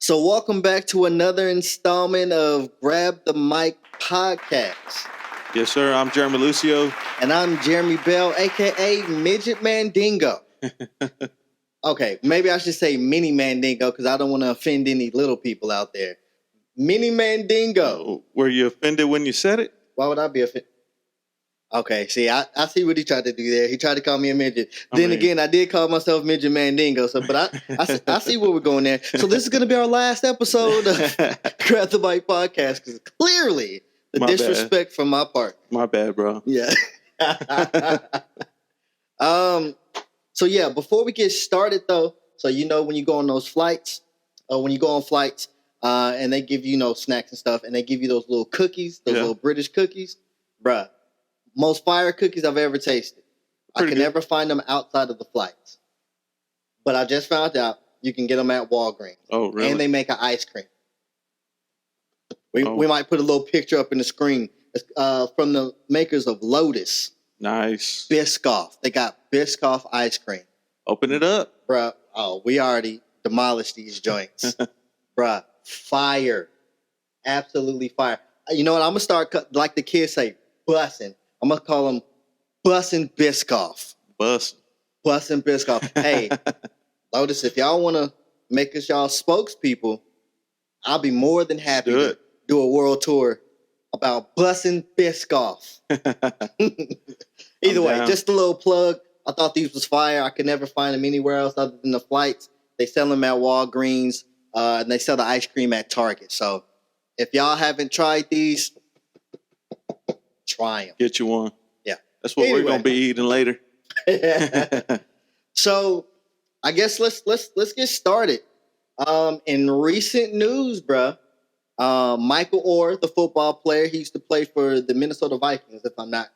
So welcome back to another installment of Grab the Mic podcast. Yes, sir. I'm Jeremy Lucio. And I'm Jeremy Bell, a.k.a. Midget Mandingo. Okay, maybe I should say Mini Mandingo because I don't want to offend any little people out there. Mini Mandingo. Were you offended when you said it? Why would I be offended? Okay, see, I see what he tried to do there. He tried to call me a midget. Again, I did call myself Midget Mandingo. So, but I see where we're going there. So this is going to be our last episode of Grab the Mic podcast because clearly the disrespect from my part. My bad, bro. Yeah. So yeah, before we get started though, so when you go on those flights, and they give you snacks and stuff, and they give you those little cookies, those little British cookies, bruh. Most fire cookies I've ever tasted. I can never find them outside of the flights. But I just found out you can get them at Walgreens. Oh, really? And they make an ice cream. We might put a little picture up in the screen. From the makers of Lotus. Nice. Biscoff. They got Biscoff ice cream. Open it up. Bruh. Oh, we already demolished these joints. Bruh. Fire. Absolutely fire. You know what? I'm going to start, like the kids say, bussin'. I'm going to call them Bussin' Biscoff. Bussin' Biscoff. Hey, Lotus, if y'all want to make us y'all spokespeople, I'll be more than happy to do a world tour about Bussin' Biscoff. Either way, just a little plug. I thought these was fire. I could never find them anywhere else other than the flights. They sell them at Walgreens, and they sell the ice cream at Target. So if y'all haven't tried these, try them. Get you one. Yeah. That's what we're going to be eating later. So I guess let's get started. In recent news, bruh, Michael Oher, the football player, he used to play for the Minnesota Vikings, if I'm not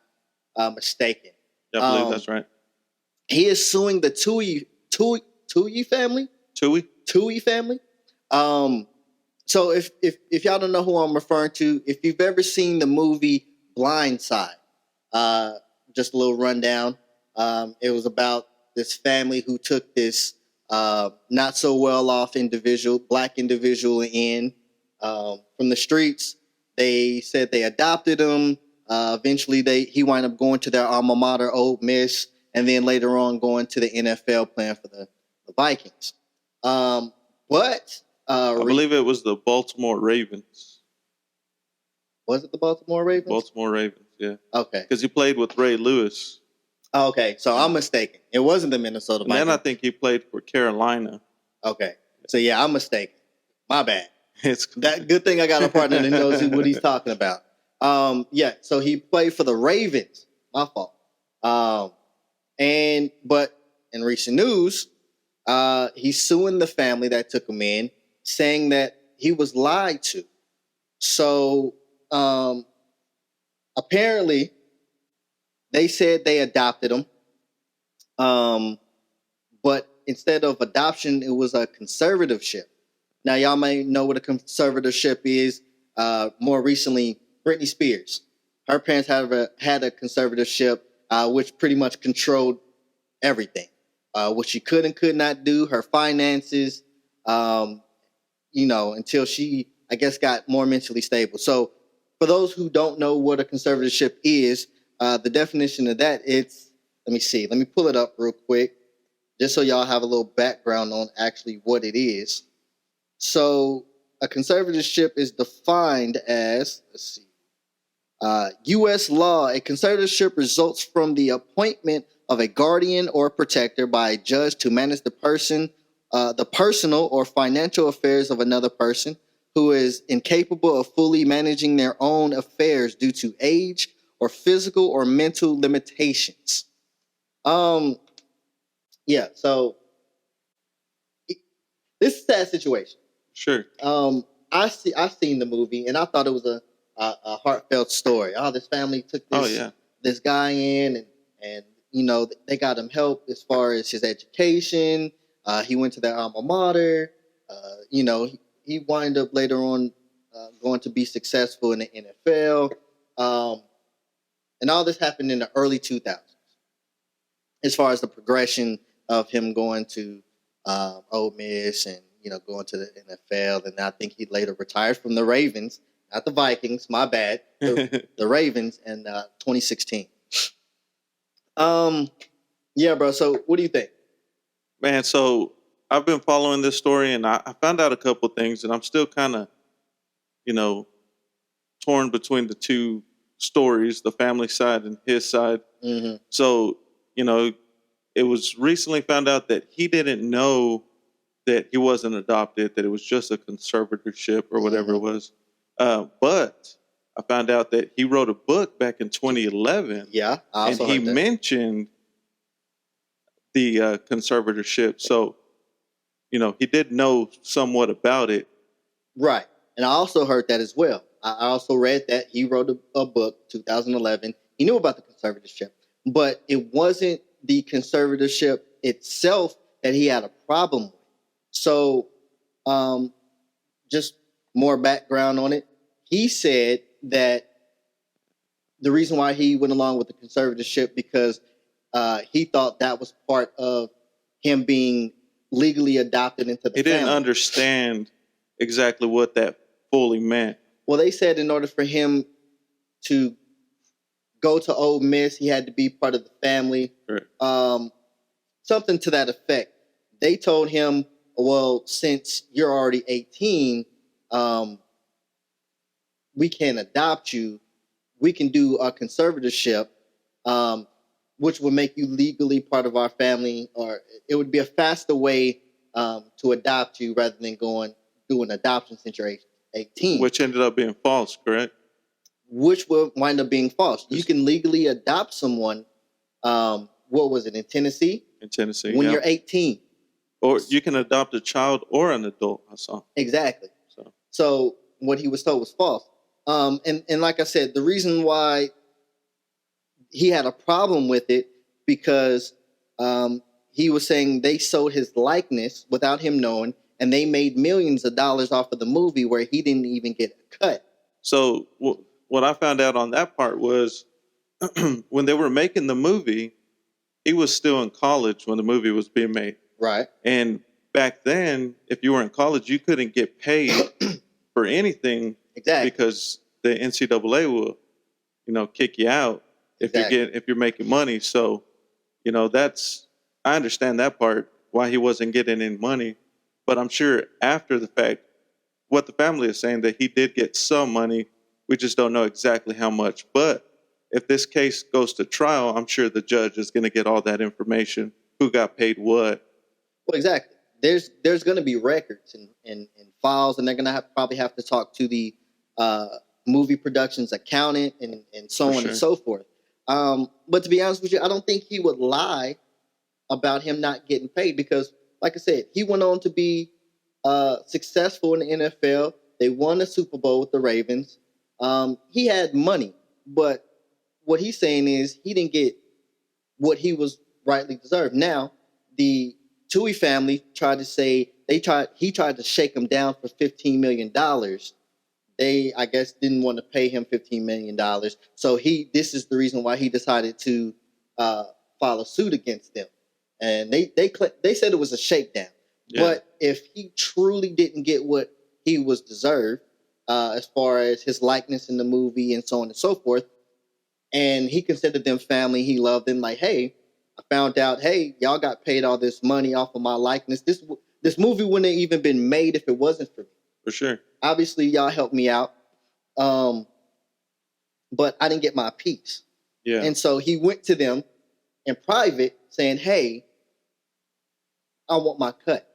mistaken. I believe that's right. He is suing the Tui family. Tui family. So if y'all don't know who I'm referring to, if you've ever seen the movie Blindside, just a little rundown. It was about this family who took this not so well off black individual in from the streets. They said they adopted him. Eventually, he wound up going to their alma mater, Ole Miss, and then later on going to the NFL playing for the Vikings. I believe it was the Baltimore Ravens. Was it the Baltimore Ravens? Baltimore Ravens, yeah. Okay. Because he played with Ray Lewis. Okay, so I'm mistaken. It wasn't the Minnesota Vikings. And then I think he played for Carolina. Okay. So, yeah, I'm mistaken. My bad. It's that good thing I got a partner that knows what he's talking about. So he played for the Ravens. My fault. But in recent news, he's suing the family that took him in, saying that he was lied to. So apparently they said they adopted him. But instead of adoption, it was a conservatorship. Now, y'all may know what a conservatorship is. More recently, Britney Spears. Her parents had a conservatorship, which pretty much controlled everything. What she could and could not do, her finances, until she, I guess, got more mentally stable. So for those who don't know what a conservatorship is, the definition of that, let me pull it up real quick, just so y'all have a little background on actually what it is. So a conservatorship is defined as, U.S. law. A conservatorship results from the appointment of a guardian or protector by a judge to manage the personal or financial affairs of another person who is incapable of fully managing their own affairs due to age or physical or mental limitations. So this is a sad situation. Sure. I've seen the movie and I thought it was a heartfelt story. This family took this guy in and they got him help as far as his education. He went to their alma mater. He wound up later on going to be successful in the NFL. And all this happened in the early 2000s. As far as the progression of him going to Ole Miss and going to the NFL. And I think he later retired from the Ravens, not the Vikings. My bad. The Ravens in 2016. Yeah, bro. So what do you think? Man, so I've been following this story, and I found out a couple things, and I'm still kind of, torn between the two stories, the family side and his side. Mm-hmm. So, it was recently found out that he didn't know that he wasn't adopted, that it was just a conservatorship or whatever it was. But I found out that he wrote a book back in 2011. Yeah, I also and he heard that. mentioned the conservatorship. So, he did know somewhat about it. Right. And I also heard that as well. I also read that he wrote a book, 2011. He knew about the conservatorship, but it wasn't the conservatorship itself that he had a problem with. So, just more background on it. He said that the reason why he went along with the conservatorship because he thought that was part of him being legally adopted into the family. He didn't understand exactly what that fully meant. Well, they said in order for him to go to Ole Miss, he had to be part of the family. Right. Something to that effect. They told him, well, since you're already 18, we can't adopt you. We can do a conservatorship, which would make you legally part of our family, or it would be a faster way to adopt you rather than going through an adoption since you're 18. Which ended up being false, correct? Which will wind up being false. You can legally adopt someone, what was it, in Tennessee? In Tennessee, when you're 18. Or you can adopt a child or an adult, I saw. Exactly. So what he was told was false. And like I said, the reason why he had a problem with it because he was saying they sold his likeness without him knowing, and they made millions of dollars off of the movie where he didn't even get a cut. So what I found out on that part was when they were making the movie, he was still in college when the movie was being made. Right. And back then, if you were in college, you couldn't get paid for anything. Exactly. Because the NCAA will, kick you out if you're making money. So, I understand that part, why he wasn't getting any money. But I'm sure after the fact, what the family is saying that he did get some money. We just don't know exactly how much. But if this case goes to trial, I'm sure the judge is going to get all that information, who got paid what. Well, exactly. There's going to be records and files, and they're going to probably have to talk to the movie production's accountant and so on and so forth. But to be honest with you, I don't think he would lie about him not getting paid because, like I said, he went on to be successful in the NFL. They won the Super Bowl with the Ravens. He had money, but what he's saying is he didn't get what he was rightly deserved. Now, the Tui family tried to say he tried to shake him down for $15 million. They, I guess, didn't want to pay him $15 million. So this is the reason why he decided to file a suit against them. And they said it was a shakedown. Yeah. But if he truly didn't get what he was deserved, as far as his likeness in the movie and so on and so forth, and he considered them family, he loved them, like, hey, I found out, hey, y'all got paid all this money off of my likeness. This movie wouldn't have even been made if it wasn't for me. For sure. Obviously, y'all helped me out, but I didn't get my piece. Yeah. And so he went to them in private saying, hey, I want my cut.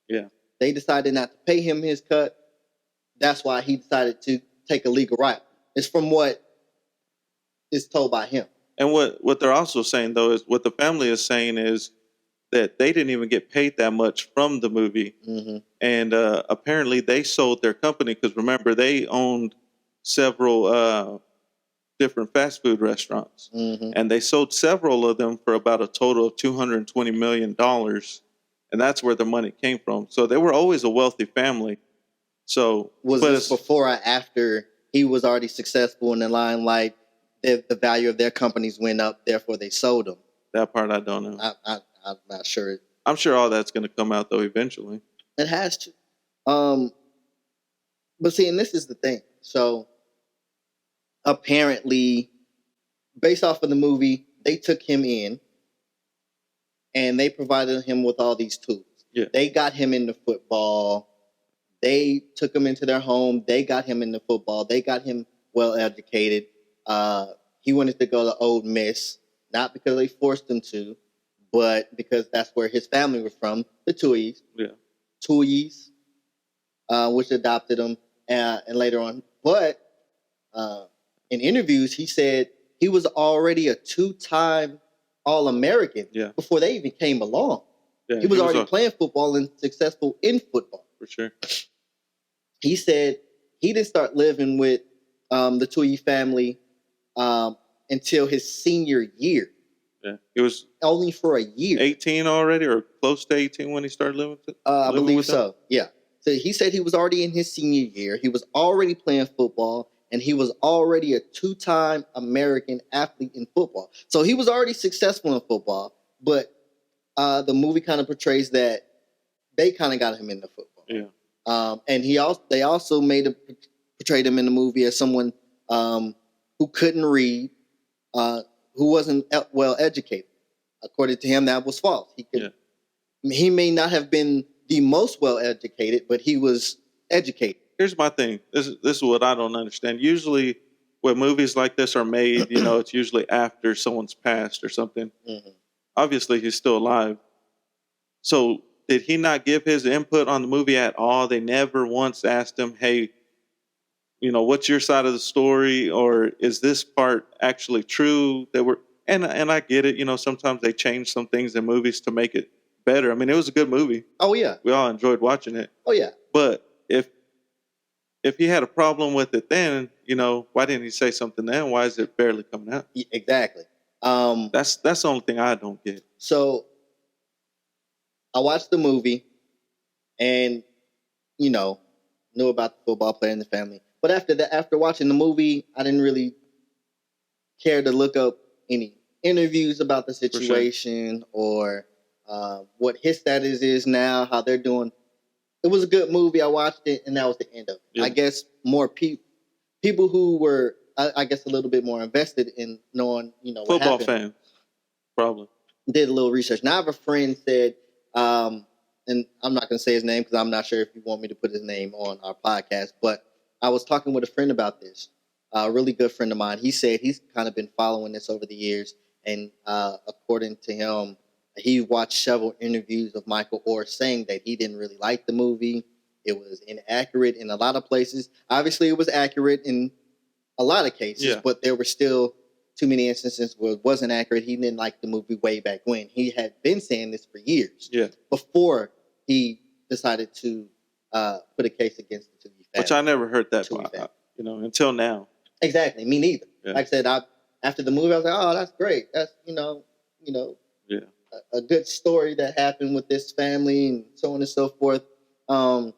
Yeah. They decided not to pay him his cut. That's why he decided to take a legal route. It's from what is told by him. And what they're also saying, though, is what the family is saying is that they didn't even get paid that much from the movie. Mm-hmm. And apparently they sold their company because, remember, they owned several different fast food restaurants. Mm-hmm. And they sold several of them for about a total of $220 million. And that's where the money came from. So they were always a wealthy family. So was this before or after he was already successful in the limelight? The value of their companies went up, therefore they sold them. That part I don't know. I'm not sure. I'm sure all that's going to come out, though, eventually. It has to. But see, and this is the thing. So apparently, based off of the movie, they took him in and they provided him with all these tools. Yeah. They got him into football. They took him into their home. They got him into football. They got him well educated. He wanted to go to Ole Miss, not because they forced him to, but because that's where his family was from, the Tuyes. Yeah. Tuyes, which adopted him, and later on. But in interviews, he said he was already a 2-time All-American before they even came along. Yeah, he was already playing football and successful in football. For sure. He said he didn't start living with the Tuohy family until his senior year. Yeah, it was only for a year. 18 already, or close to 18 when he started living with it. I believe so. Yeah. So he said he was already in his senior year. He was already playing football, and he was already a 2-time American athlete in football. So he was already successful in football, but the movie kind of portrays that they kind of got him into football. Yeah. And they also portrayed him in the movie as someone who couldn't read, who wasn't well educated. According to him, that was false. He may not have been the most well educated, but he was educated. Here's my thing. This is what I don't understand. Usually, when movies like this are made, it's usually after someone's passed or something. Mm-hmm. Obviously, he's still alive. So, did he not give his input on the movie at all? They never once asked him, "Hey, what's your side of the story, or is this part actually true?" And I get it. Sometimes they change some things in movies to make it better. I mean, it was a good movie. Oh yeah, we all enjoyed watching it. Oh yeah, but if he had a problem with it, then why didn't he say something then? Why is it barely coming out? Exactly. That's the only thing I don't get. So I watched the movie, and knew about the football player in the family. But after watching the movie, I didn't really care to look up any interviews about the situation or what his status is now, how they're doing. It was a good movie. I watched it, and that was the end of it. Yeah. I guess more people who were, I guess, a little bit more invested in knowing, what football happened, fans, probably did a little research. Now I have a friend said, and I'm not going to say his name because I'm not sure if you want me to put his name on our podcast, but I was talking with a friend about this, a really good friend of mine. He said he's kind of been following this over the years, and according to him, he watched several interviews of Michael Oher saying that he didn't really like the movie. It was inaccurate in a lot of places. Obviously, it was accurate in a lot of cases, but there were still too many instances where it wasn't accurate. He didn't like the movie way back when. He had been saying this for years before he decided to put a case against the Tuohy family. Which I never heard that, until now. Exactly. Me neither. Yeah. Like I said, after the movie, I was like, oh, that's great. That's, a good story that happened with this family and so on and so forth. So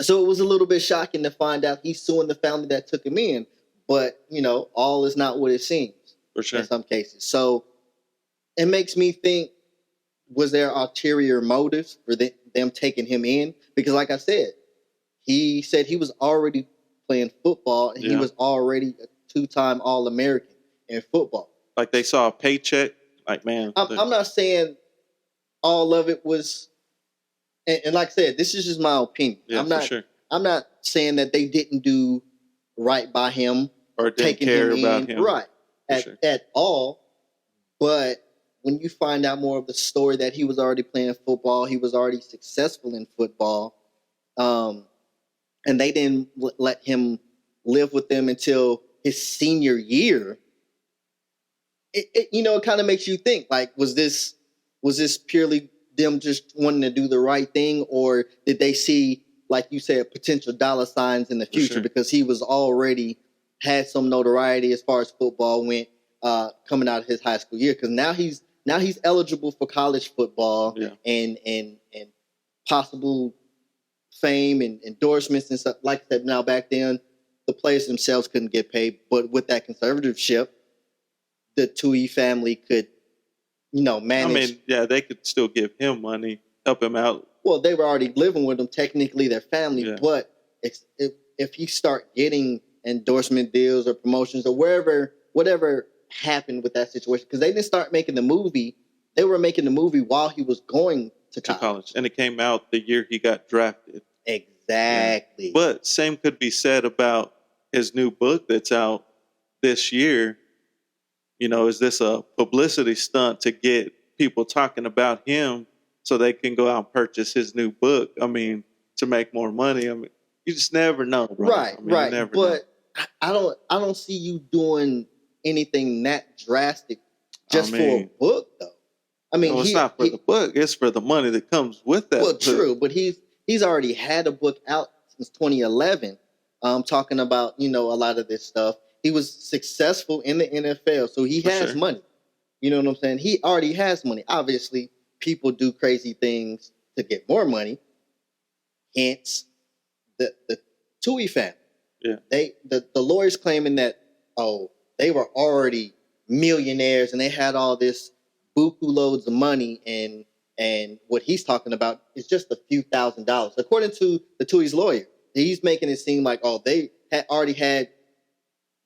it was a little bit shocking to find out he's suing the family that took him in. But, all is not what it seems. For sure. In some cases. So it makes me think, was there ulterior motives for them taking him in? Because like I said, he said he was already playing football and he was already a 2-time All-American in football. Like they saw a paycheck. Like, man. I'm not saying all of it was, and like I said, this is just my opinion. Yeah, I'm not saying that they didn't do right by him or didn't care about him. Right. At all. But when you find out more of the story that he was already playing football, he was already successful in football, and they didn't let him live with them until his senior year. It kind of makes you think, like, was this purely them just wanting to do the right thing, or did they see, like you said, potential dollar signs in the future because he was already had some notoriety as far as football went coming out of his high school year? Because now he's eligible for college football and possible fame and endorsements and stuff like that. Now back then, the players themselves couldn't get paid, but with that conservatorship, the Tuohy family could, manage. I mean, they could still give him money, help him out well, they were already living with him, technically their family, Yeah. but if you start getting endorsement deals or promotions or whatever happened with that situation, because they didn't start making the movie, they were making the movie while he was going to college. And it came out the year he got drafted. Exactly. Yeah. But same could be said about his new book that's out this year. You know, is this a publicity stunt to get people talking about him so they can go out and purchase his new book? I mean, to make more money. I mean, you just never know, bro. Right, I mean, right. You never but know. I don't see you doing anything that drastic just for a book, though. I mean, it's not for the book; it's for the money that comes with that. Well, book. True, but he's already had a book out since 2011, talking about a lot of this stuff. He was successful in the NFL, so he has money. You know what I'm saying? He already has money. Obviously, people do crazy things to get more money. Hence, the Tui family. Yeah. The lawyers claiming that they were already millionaires and they had all this buku loads of money, and what he's talking about is just a few $1,000s. According to the Tui's lawyer, he's making it seem like they had already had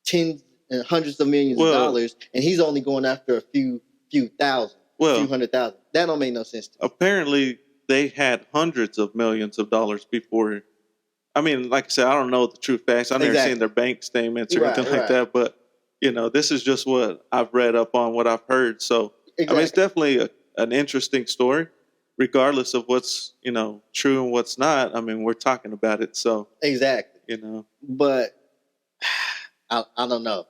tens and hundreds of millions of dollars, and he's only going after a few thousand, a few $100,000. That don't make no sense to me. Apparently, they had hundreds of millions of dollars before. I mean, like I said, I don't know the true facts. I've never seen their bank statements or anything like that. But, this is just what I've read up on, what I've heard. So, I mean, it's definitely an interesting story, regardless of what's, true and what's not. I mean, we're talking about it. So, exactly. But I don't know.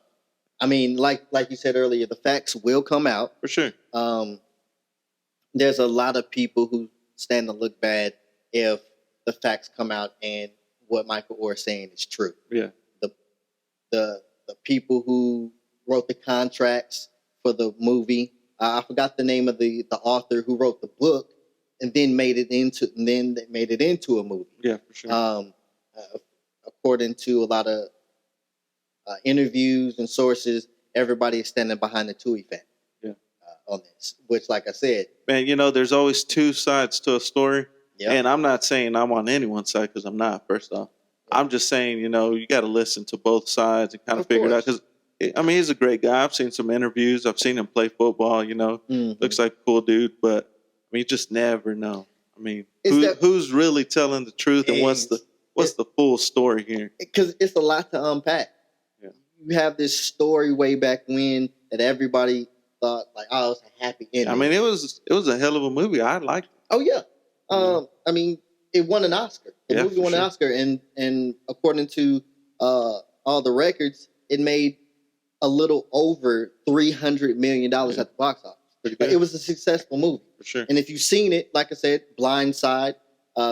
I mean, like you said earlier, the facts will come out. For sure. There's a lot of people who stand to look bad if the facts come out and what Michael Oher is saying is true. Yeah. The people who wrote the contracts for the movie, I forgot the name of the author who wrote the book, and then made it into a movie. Yeah, for sure. According to a lot of interviews and sources, everybody is standing behind the Tui family. Yeah. On this, which, like I said, man, there's always two sides to a story. Yep. And I'm not saying I'm on anyone's side, because I'm not, first off. I'm just saying, you got to listen to both sides and kind of figure it out. Because, I mean, he's a great guy. I've seen some interviews. I've seen him play football, Looks like a cool dude. But, I mean, you just never know. I mean, who's really telling the truth, and what's the full story here? Because it's a lot to unpack. Yeah. You have this story way back when that everybody thought, like, oh, it's a happy ending. I mean, it was a hell of a movie. I liked it. Oh, yeah. I mean, it won an Oscar. The movie won an Oscar, and according to all the records, it made a little over $300 million at the box office. Pretty good. It was a successful movie. For sure. And if you've seen it, like I said, Blindside,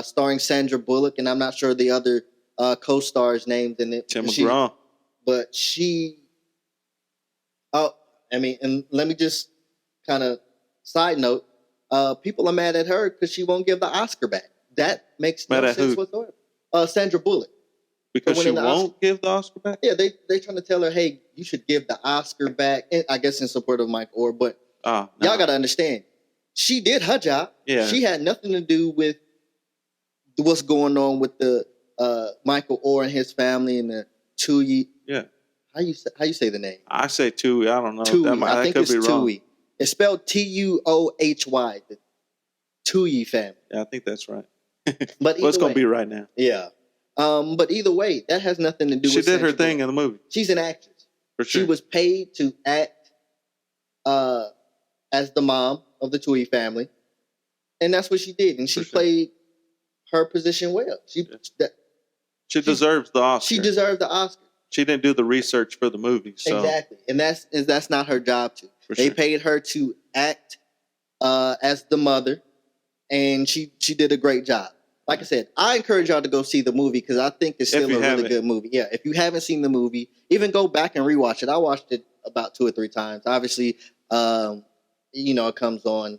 starring Sandra Bullock, and I'm not sure the other co-stars' names in it. Tim McGraw. But and let me just kind of side note, people are mad at her because she won't give the Oscar back. That makes no sense whatsoever. Sandra Bullock. Because she won't give the Oscar back? Yeah, they're trying to tell her, hey, you should give the Oscar back, and I guess in support of Mike Oher, but y'all got to understand, she did her job. Yeah. She had nothing to do with what's going on with the Michael Oher and his family and the Tui. Yeah. How you say the name? I say Tui. I don't know. Tui. I think it's Tui. It's spelled Tuohy. The Tui family. Yeah, I think that's right. But it's going to be right now. Yeah. But either way, that has nothing to do with She did her thing in the movie. She's an actress. For sure. She was paid to act as the mom of the Tui family. And that's what she did. And she played her position well. She deserves the Oscar. She deserved the Oscar. She didn't do the research for the movie. So. Exactly. And that's not her job to. They paid her to act as the mother, and she did a great job. Like I said, I encourage y'all to go see the movie because I think it's still a really good movie. Yeah, if you haven't seen the movie, even go back and rewatch it. I watched it about 2 or 3 times. Obviously, it comes on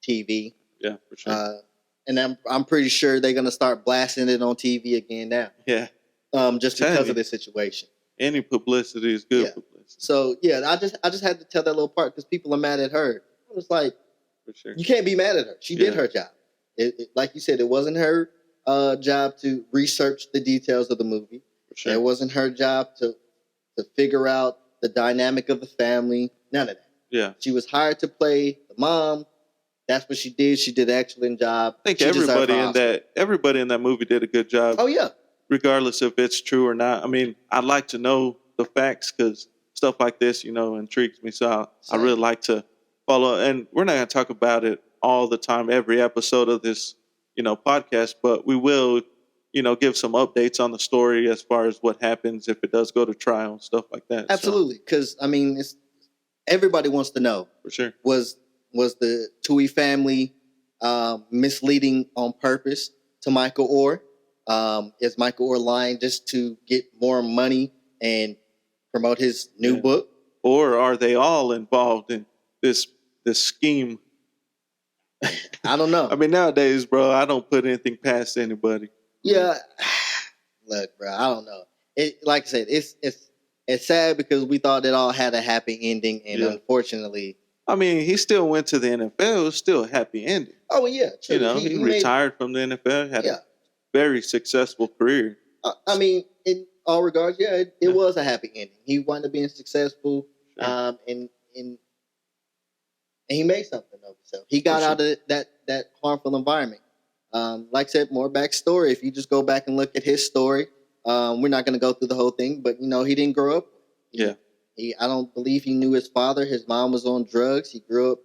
TV. Yeah, for sure. And I'm pretty sure they're gonna start blasting it on TV again now. Yeah. Just because of this situation. Any publicity is good publicity. So I just had to tell that little part because people are mad at her. I was like, for sure, you can't be mad at her. She did her job. Like you said, it wasn't her job to research the details of the movie. For sure. It wasn't her job to figure out the dynamic of the family. None of that. Yeah. She was hired to play the mom. That's what she did. She did an excellent job. I think She deserved her everybody in that movie did a good job. Oh yeah. Regardless if it's true or not. I mean, I'd like to know the facts because stuff like this, intrigues me. So I really like to follow. And we're not going to talk about it all the time, every episode of this, podcast, but we will, give some updates on the story as far as what happens if it does go to trial and stuff like that. Absolutely. Because, everybody wants to know. For sure. Was the Tui family misleading on purpose to Michael Oher? Is Michael Oher lying just to get more money and promote his new book? Or are they all involved in this scheme? I don't know. Nowadays, bro, I don't put anything past anybody. Yeah. Look, bro, I don't know. Like I said, it's sad because we thought it all had a happy ending, and unfortunately, he still went to the NFL. It was still a happy ending. Oh yeah, true. He retired from the NFL. Had a very successful career. In all regards, it was a happy ending. He wound up being successful, and he made something of himself. He got out of that harmful environment. Like I said, more backstory. If you just go back and look at his story, we're not going to go through the whole thing, but he didn't grow up. I don't believe he knew his father. His mom was on drugs. He grew up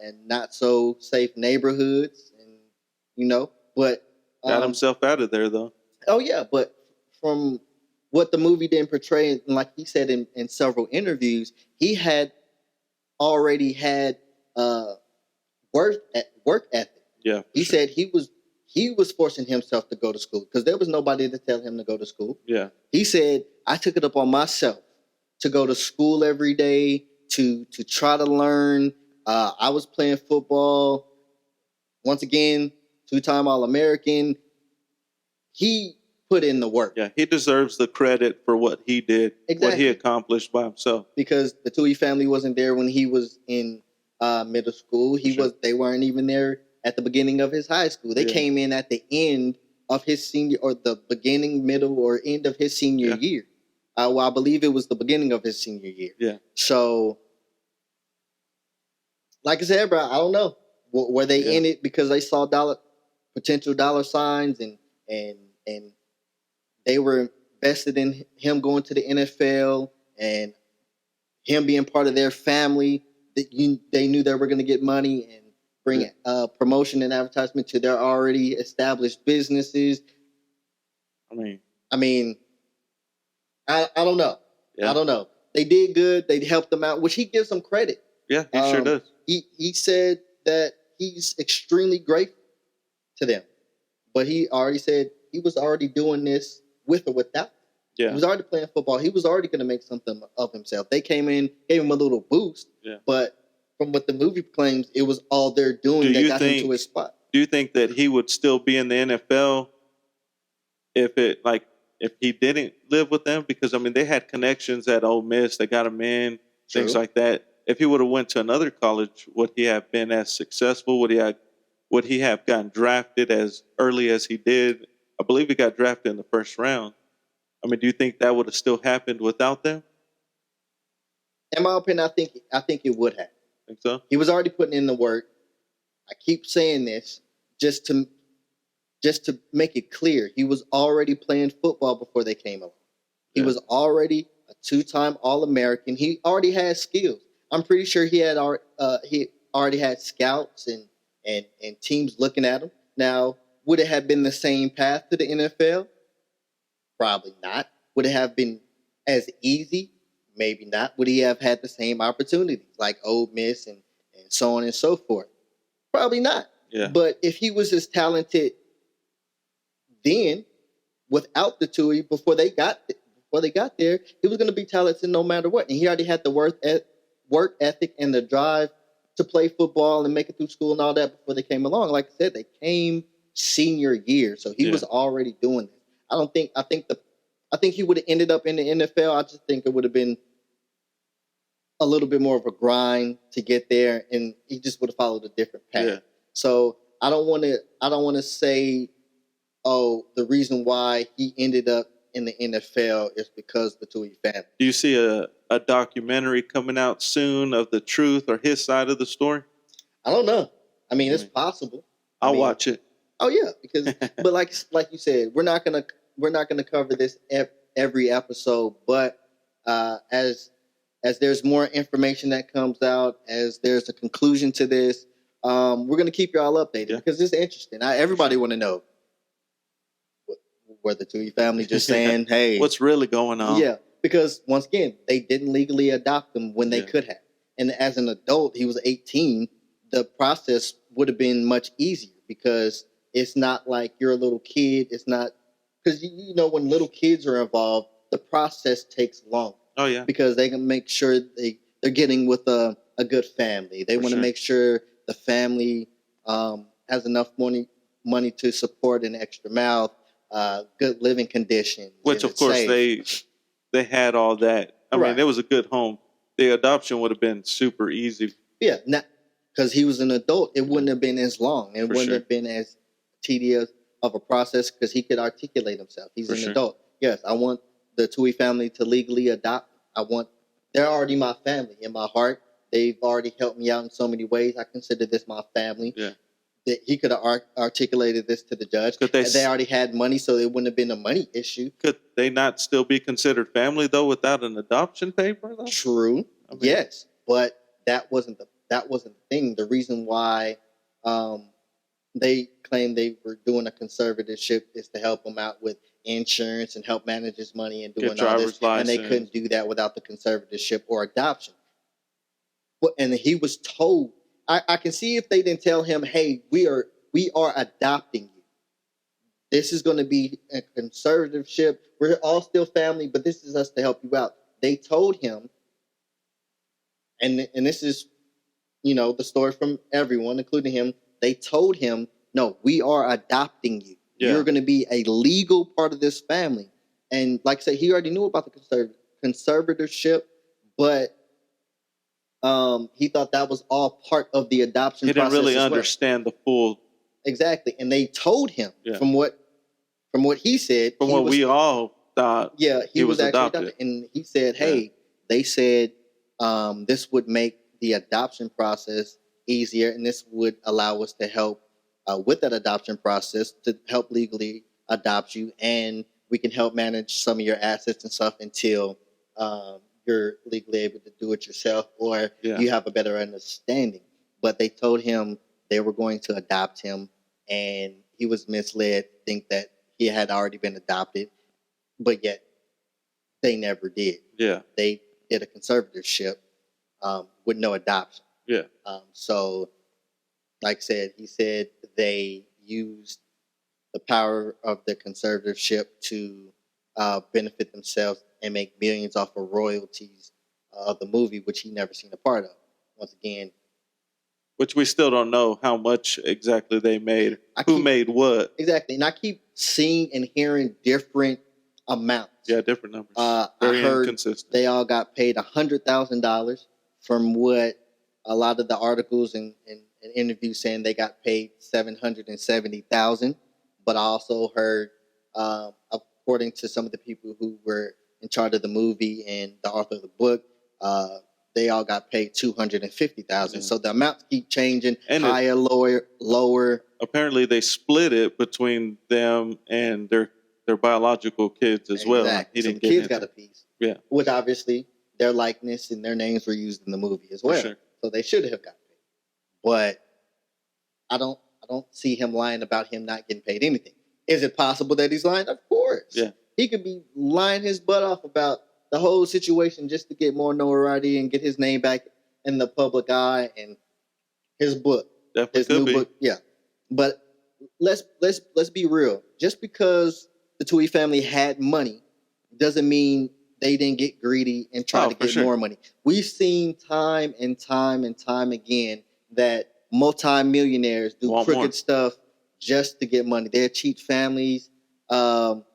in not so safe neighborhoods, and but got himself out of there though. Oh yeah, but from what the movie didn't portray, and like he said in several interviews, he had already had work ethic. Yeah, he said he was forcing himself to go to school because there was nobody to tell him to go to school. Yeah, he said, I took it up on myself to go to school every day to try to learn. I was playing football. Once again, 2-time All-American. He put in the work. Yeah, he deserves the credit for what he did, what he accomplished by himself. Because the Tui family wasn't there when he was in middle school. They weren't even there at the beginning of his high school. They came in at the end of his senior, or the beginning, middle, or end of his senior year. I believe it was the beginning of his senior year. Yeah. So, like I said, bro, I don't know. Were they in it because they saw potential dollar signs and they were invested in him going to the NFL and him being part of their family? They knew they were going to get money and bring promotion and advertisement to their already established businesses. I don't know. Yeah. I don't know. They did good. They helped them out, which he gives them credit. Yeah, he sure does. He said that he's extremely grateful to them. But he already said he was already doing this with or without. Yeah. He was already playing football. He was already going to make something of himself. They came in, gave him a little boost. Yeah. But from what the movie claims, it was all they're doing that got him to his spot. Do you think that he would still be in the NFL if he didn't live with them? Because they had connections at Ole Miss. They got him in, things like that. If he would have went to another college, would he have been as successful? Would he have gotten drafted as early as he did? I believe he got drafted in the first round. Do you think that would have still happened without them? In my opinion, I think it would have. Think so? He was already putting in the work. I keep saying this just to make it clear. He was already playing football before they came along. He was already a 2-time All-American. He already had skills. I'm pretty sure he already had scouts and teams looking at him. Now, would it have been the same path to the NFL? Probably not. Would it have been as easy? Maybe not. Would he have had the same opportunities like Ole Miss and so on and so forth? Probably not. Yeah. But if he was as talented then, without the Tui, before they got there, he was going to be talented no matter what. And he already had the work ethic and the drive to play football and make it through school and all that before they came along. Like I said, they came senior year, so he was already doing this. I think he would have ended up in the NFL. I just think it would have been a little bit more of a grind to get there, and he just would have followed a different path. Yeah. So I don't want to say, oh, the reason why he ended up in the NFL is because of the Tui family. Do you see a documentary coming out soon of the truth or his side of the story? I don't know. I mean, it's possible. I'll watch it. Oh yeah, because but like you said, we're not gonna cover this every episode, but as there's more information that comes out, as there's a conclusion to this, we're gonna keep y'all updated because it's interesting. Everybody want to know whether the Tui family just saying, "Hey, what's really going on?" Yeah, because once again, they didn't legally adopt him when they could have, and as an adult, he was 18. The process would have been much easier because it's not like you're a little kid. It's not because you know when little kids are involved, the process takes long. Oh yeah, because they can make sure they're getting with a good family. They want to make sure the family has enough money to support an extra mouth, good living conditions. Which of course safe. they had all that. I mean, it was a good home. The adoption would have been super easy. Yeah, because he was an adult, it wouldn't have been as long. It wouldn't have been as tedious of a process because he could articulate himself. He's an adult. Yes, I want the Tui family to legally adopt. They're already my family in my heart. They've already helped me out in so many ways. I consider this my family. Yeah. That he could have articulated this to the judge. They already had money, so it wouldn't have been a money issue. Could they not still be considered family though without an adoption paper though? True. I mean, yes, but that wasn't the thing. The reason why they claimed they were doing a conservatorship is to help him out with insurance and help manage his money and doing all this. And they couldn't do that without the conservatorship or adoption. And he was told, I can see if they didn't tell him, hey, we are adopting you. This is going to be a conservatorship. We're all still family, but this is us to help you out. They told him, and this is, the story from everyone, including him. They told him, no, we are adopting you. Yeah. You're going to be a legal part of this family. And like I said, he already knew about the conservatorship, but he thought that was all part of the adoption process. He didn't really understand the full. Exactly. And they told him from what he said. From what we all thought. Yeah, he was actually adopted. And he said, hey, they said this would make the adoption process easier, and this would allow us to help with that adoption process to help legally adopt you, and we can help manage some of your assets and stuff until you're legally able to do it yourself or you have a better understanding. But they told him they were going to adopt him, and he was misled to think that he had already been adopted, but yet they never did. Yeah. They did a conservatorship with no adoption. Yeah. So, like I said, he said they used the power of the conservatorship to benefit themselves and make millions off of royalties of the movie, which he never seen a part of. Once again, which we still don't know how much exactly they made. Who made what? Exactly, and I keep seeing and hearing different amounts. Yeah, different numbers. Very I heard inconsistent. They all got paid $100,000 from what a lot of the articles and interviews saying they got paid $770,000. But I also heard, according to some of the people who were in charge of the movie and the author of the book, they all got paid $250,000. Yeah. So the amounts keep changing, and higher, lower. Apparently, they split it between them and their biological kids as well. He didn't the kids got a piece. Yeah, which obviously their likeness and their names were used in the movie as well. Sure. So they should have got paid. But I don't see him lying about him not getting paid anything. Is it possible that he's lying? Of course. Yeah. He could be lying his butt off about the whole situation just to get more notoriety and get his name back in the public eye and his book. Definitely his new book. Yeah. But let's be real. Just because the Tui family had money doesn't mean they didn't get greedy and try to get more money. We've seen time and time and time again that multimillionaires do crooked stuff just to get money. They'll cheat families out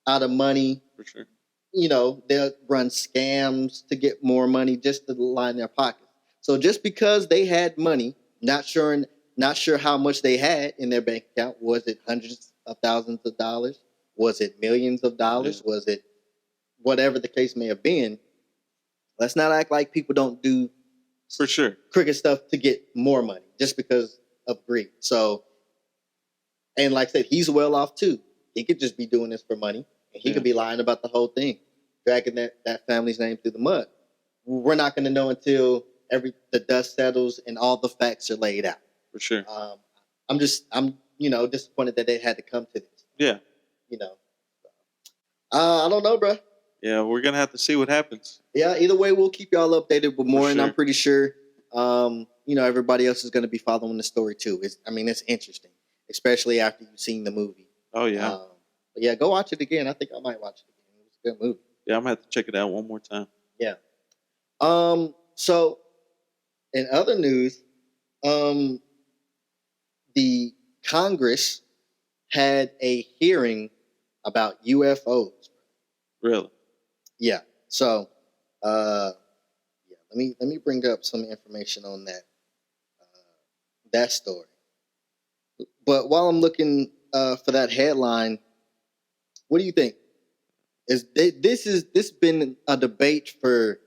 of money. For sure. They'll run scams to get more money just to line their pockets. So just because they had money, not sure Not sure how much they had in their bank account. Was it hundreds of thousands of dollars? Was it millions of dollars? Yeah. Was it whatever the case may have been? Let's not act like people don't do For sure. crooked stuff to get more money just because of greed. So, and like I said, he's well off too. He could just be doing this for money, and he could be lying about the whole thing, dragging that family's name through the mud. We're not going to know until the dust settles and all the facts are laid out. For sure. I'm disappointed that they had to come to this. Yeah. I don't know, bro. Yeah, we're gonna have to see what happens. Yeah, either way, we'll keep y'all updated with more, and sure. I'm pretty sure, everybody else is going to be following the story too. It's interesting, especially after you've seen the movie. Oh yeah. But yeah, go watch it again. I think I might watch it again. It was a good movie. Yeah, I'm gonna have to check it out one more time. Yeah. So, in other news, the Congress had a hearing about UFOs. Really? Yeah. So, let me bring up some information on that story. But while I'm looking for that headline, what do you think? This been a debate for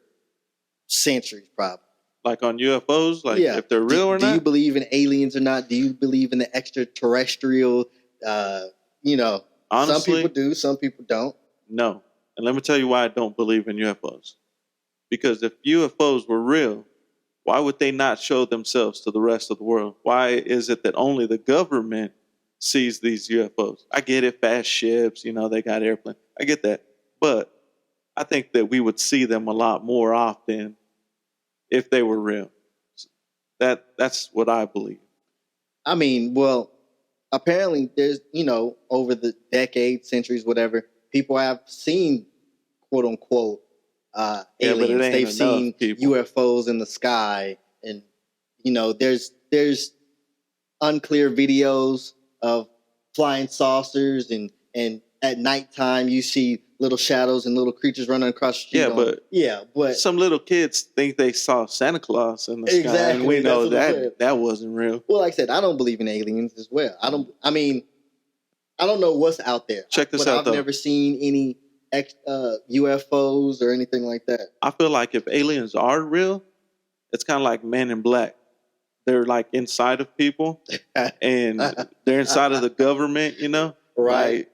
centuries, probably. Like on UFOs, if they're real or not. Do you believe in aliens or not? Do you believe in the extraterrestrial? Honestly, some people do, some people don't. No. And let me tell you why I don't believe in UFOs. Because if UFOs were real, why would they not show themselves to the rest of the world? Why is it that only the government sees these UFOs? I get it, fast ships, they got airplanes. I get that. But I think that we would see them a lot more often if they were real. That's what I believe. I mean, well, apparently there's, over the decades, centuries, whatever, people have seen, quote unquote, aliens. They've seen UFOs in the sky, and there's unclear videos of flying saucers, and at nighttime you see little shadows and little creatures running across the street. But some little kids think they saw Santa Claus in the sky, and we know that wasn't real. Well, like I said, I don't believe in aliens as well. I don't know what's out there. Check this out, I've never seen any UFOs or anything like that. I feel like if aliens are real, it's kind of like Men in Black. They're like inside of people, and they're inside of the government, Right. Like,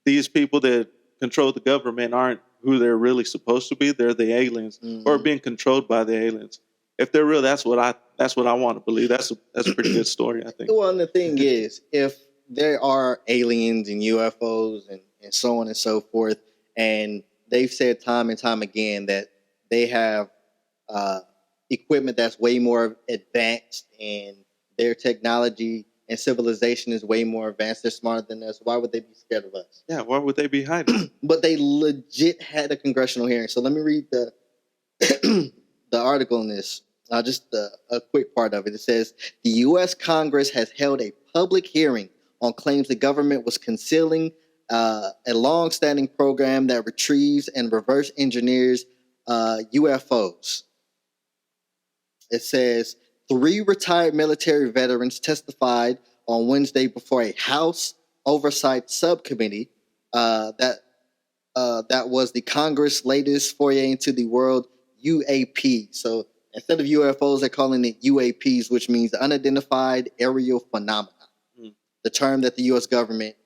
these people that control the government aren't who they're really supposed to be. They're the aliens, or being controlled by the aliens. If they're real, that's what I want to believe. That's a pretty good story, I think. Well, and the thing is, if there are aliens and UFOs and so on and so forth, and they've said time and time again that they have equipment that's way more advanced, and their technology and civilization is way more advanced. They're smarter than us. Why would they be scared of us? Yeah, why would they be hiding? But they legit had a congressional hearing. So let me read the the article on this. Just a quick part of it. It says, the U.S. Congress has held a public hearing on claims the government was concealing a long-standing program that retrieves and reverse engineers UFOs. It says, 3 retired military veterans testified on Wednesday before a House Oversight Subcommittee that was the Congress' latest foray into the world UAP. So instead of UFOs, they're calling it UAPs, which means unidentified aerial phenomena. The term that the U.S. government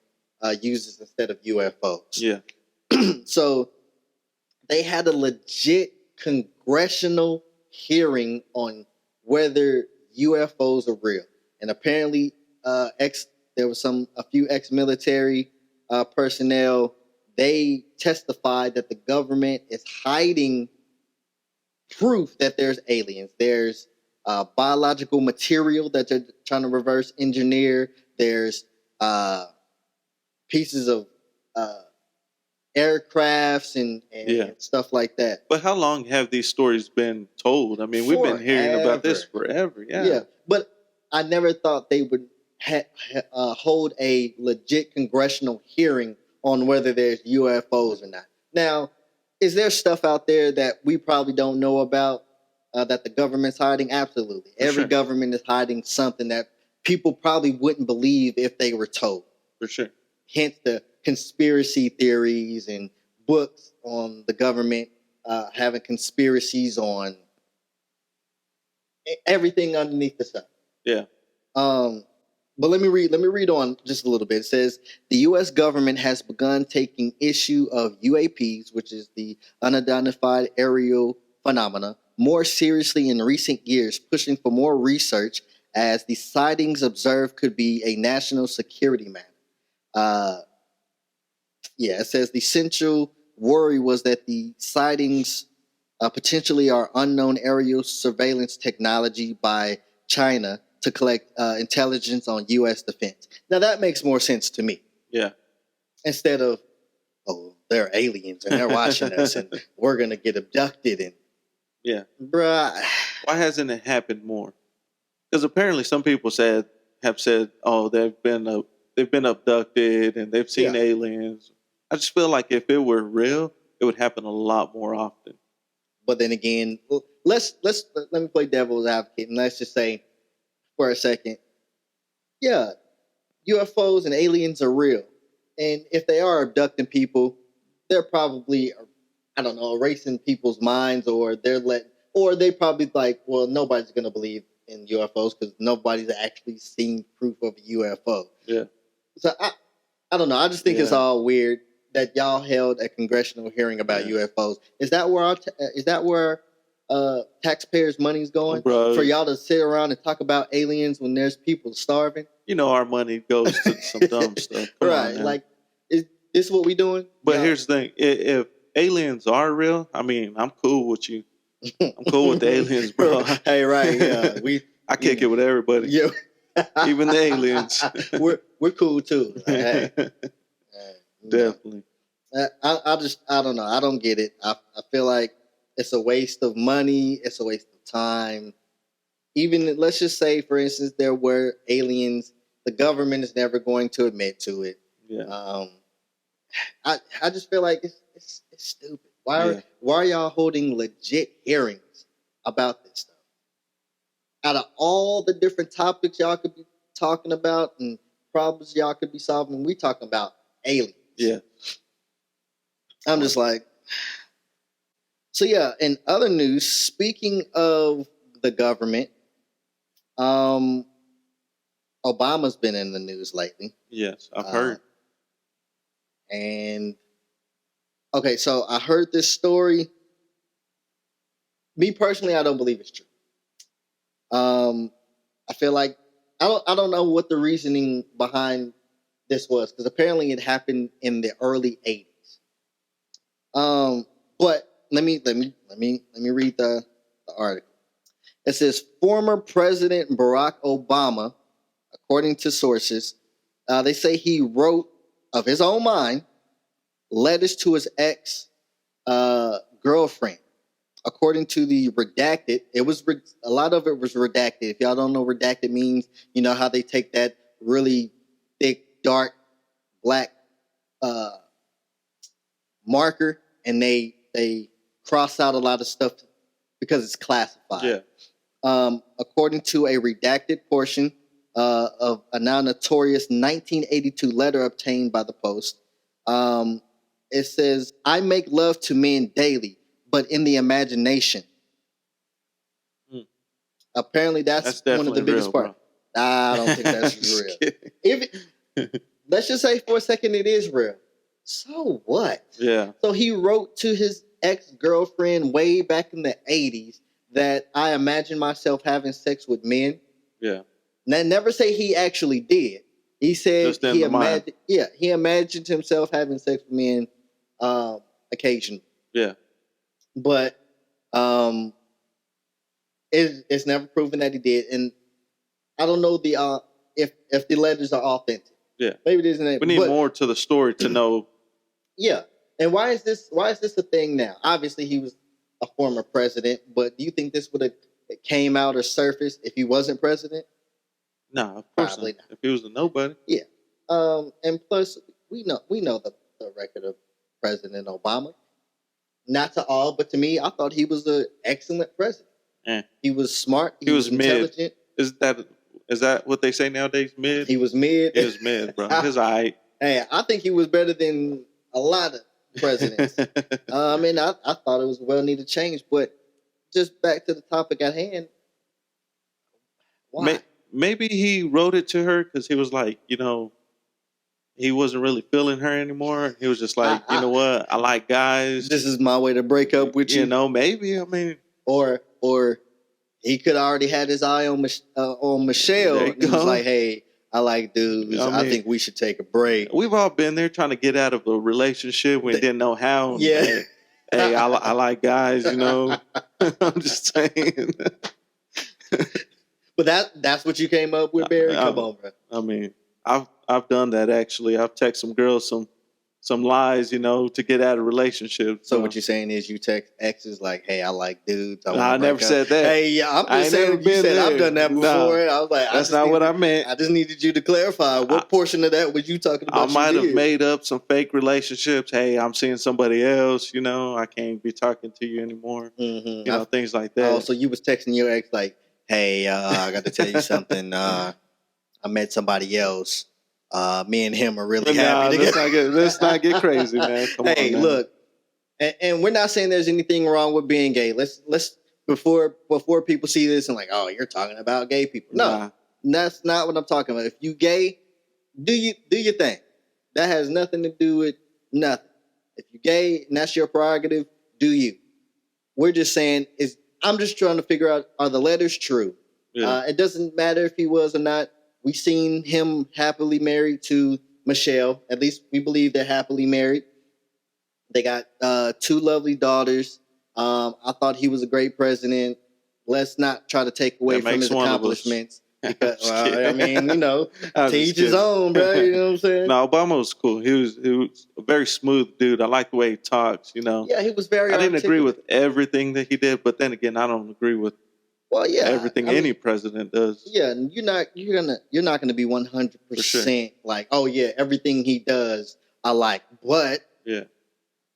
uses instead of UFOs. Yeah. So they had a legit congressional hearing on whether UFOs are real, and apparently, there was a few ex-military personnel. They testified that the government is hiding proof that there's aliens. There's biological material that they're trying to reverse engineer. There's pieces of aircrafts and stuff like that. But how long have these stories been told? I mean, we've been hearing about this forever. Yeah. But I never thought they would hold a legit congressional hearing on whether there's UFOs or not. Now, is there stuff out there that we probably don't know about that the government's hiding? Absolutely. Every government is hiding something that people probably wouldn't believe if they were told. For sure. Hence the conspiracy theories and books on the government having conspiracies on everything underneath the sun. Yeah. But let me read on just a little bit. It says the U.S. government has begun taking issue of UAPs, which is the unidentified aerial phenomena, more seriously in recent years, pushing for more research as the sightings observed could be a national security matter. It says the central worry was that the sightings potentially are unknown aerial surveillance technology by China to collect intelligence on U.S. defense. Now, that makes more sense to me. Yeah. Instead of, they're aliens and they're watching us and we're going to get abducted. And yeah. Bruh. Why hasn't it happened more? Because apparently some people have said, they've been abducted and they've seen aliens. I just feel like if it were real, it would happen a lot more often. But then again, let me play devil's advocate and let's just say for a second, UFOs and aliens are real. And if they are abducting people, they're probably, erasing people's minds, or they probably like, well, nobody's going to believe in UFOs because nobody's actually seen proof of a UFO. Yeah. So I don't know. I just think it's all weird that y'all held a congressional hearing about UFOs. Is that where taxpayers' money's going? For y'all to sit around and talk about aliens when there's people starving? Our money goes to some dumb stuff. Come right. Like, is this what we doing? But here's the thing. If aliens are real, I'm cool with you. I'm cool with the aliens, bro. Hey, right. Yeah. I kick it with everybody. Yeah. Even the aliens. We're cool too. Like, hey. Definitely. I don't know. I don't get it. I feel like it's a waste of money. It's a waste of time. Even, let's just say, for instance, there were aliens. The government is never going to admit to it. Yeah. I just feel like it's stupid. Why are y'all holding legit hearings about this stuff? Out of all the different topics y'all could be talking about and problems y'all could be solving, we talking about aliens. Yeah. I'm just like, so in other news, speaking of the government, Obama's been in the news lately. Yes, I've heard. And okay, so I heard this story. Me personally, I don't believe it's true. I feel like I don't know what the reasoning behind this was, because apparently it happened in the early 80s. But let me read the article. It says former President Barack Obama, according to sources, they say he wrote of his own mind letters to his ex girlfriend. According to the redacted, a lot of it was redacted. If y'all don't know what redacted means, you know how they take that really thick, dark, black marker and they cross out a lot of stuff because it's classified. Yeah. According to a redacted portion of a now notorious 1982 letter obtained by the Post, it says, "I make love to men daily, but in the imagination." Apparently, that's one of the biggest parts. I don't think that's real. Let's just say for a second it is real. So what? Yeah. So he wrote to his ex-girlfriend way back in the 80s that I imagine myself having sex with men. Yeah. Now, never say he actually did. He said he imagined himself having sex with men occasionally. Yeah. But it's never proven that he did, and I don't know if the letters are authentic. Yeah. Maybe it isn't. We need more to the story to know. Yeah. And why is this a thing now? Obviously, he was a former president, but do you think this would have came out or surfaced if he wasn't president? No, of course not. If he was a nobody. Yeah. And plus, we know the record of President Obama. Not to all, but to me, I thought he was an excellent president. He was smart. He was intelligent. Is that Is that what they say nowadays? Mid? He was mid. He was mid, bro. He's all right. Hey, I think he was better than a lot of presidents. I mean, I thought it was a well-needed change, but just back to the topic at hand. Why? Maybe he wrote it to her because he was like, he wasn't really feeling her anymore. He was just like, you know what? I like guys. This is my way to break up with you. Maybe. I mean, or he could already had his eye on Michelle. And he was like, hey, I like dudes. I think we should take a break. We've all been there trying to get out of a relationship. We didn't know how. Yeah. Hey, I like guys, I'm just saying. But that's what you came up with, Barry? Come on, bro. I mean, I've done that actually. I've texted some girls some lies, to get out of relationships. So what you're saying is you text exes like, hey, I like dudes. I never said that. Hey, yeah, I'm just saying you said I've done that before. No, I was like, that's not what I meant. I just needed you to clarify. What portion of that was you talking about? I might have made up some fake relationships. Hey, I'm seeing somebody else, I can't be talking to you anymore. Mm-hmm. Things like that. Oh, so you was texting your ex like, hey, I got to tell you something. I met somebody else. Me and him are really happy together. Let's not get crazy, man. Come on, man. Look, and we're not saying there's anything wrong with being gay. Let's before people see this and like, oh, you're talking about gay people. No, that's not what I'm talking about. If you gay, do your thing. That has nothing to do with nothing. If you're gay and that's your prerogative, do you. We're just saying I'm just trying to figure out, are the letters true? Yeah. It doesn't matter if he was or not. We seen him happily married to Michelle. At least we believe they're happily married. They got 2 lovely daughters. I thought he was a great president. Let's not try to take away from his accomplishments. Because, I mean, to each his own, bro. You know what I'm saying? No, Obama was cool. He was a very smooth dude. I like the way he talks. Yeah, he was very. I didn't agree with everything that he did, but then again, I don't agree with. Well, yeah, everything any president does. Yeah, you're not gonna be 100% like, oh yeah, everything he does I like. But yeah,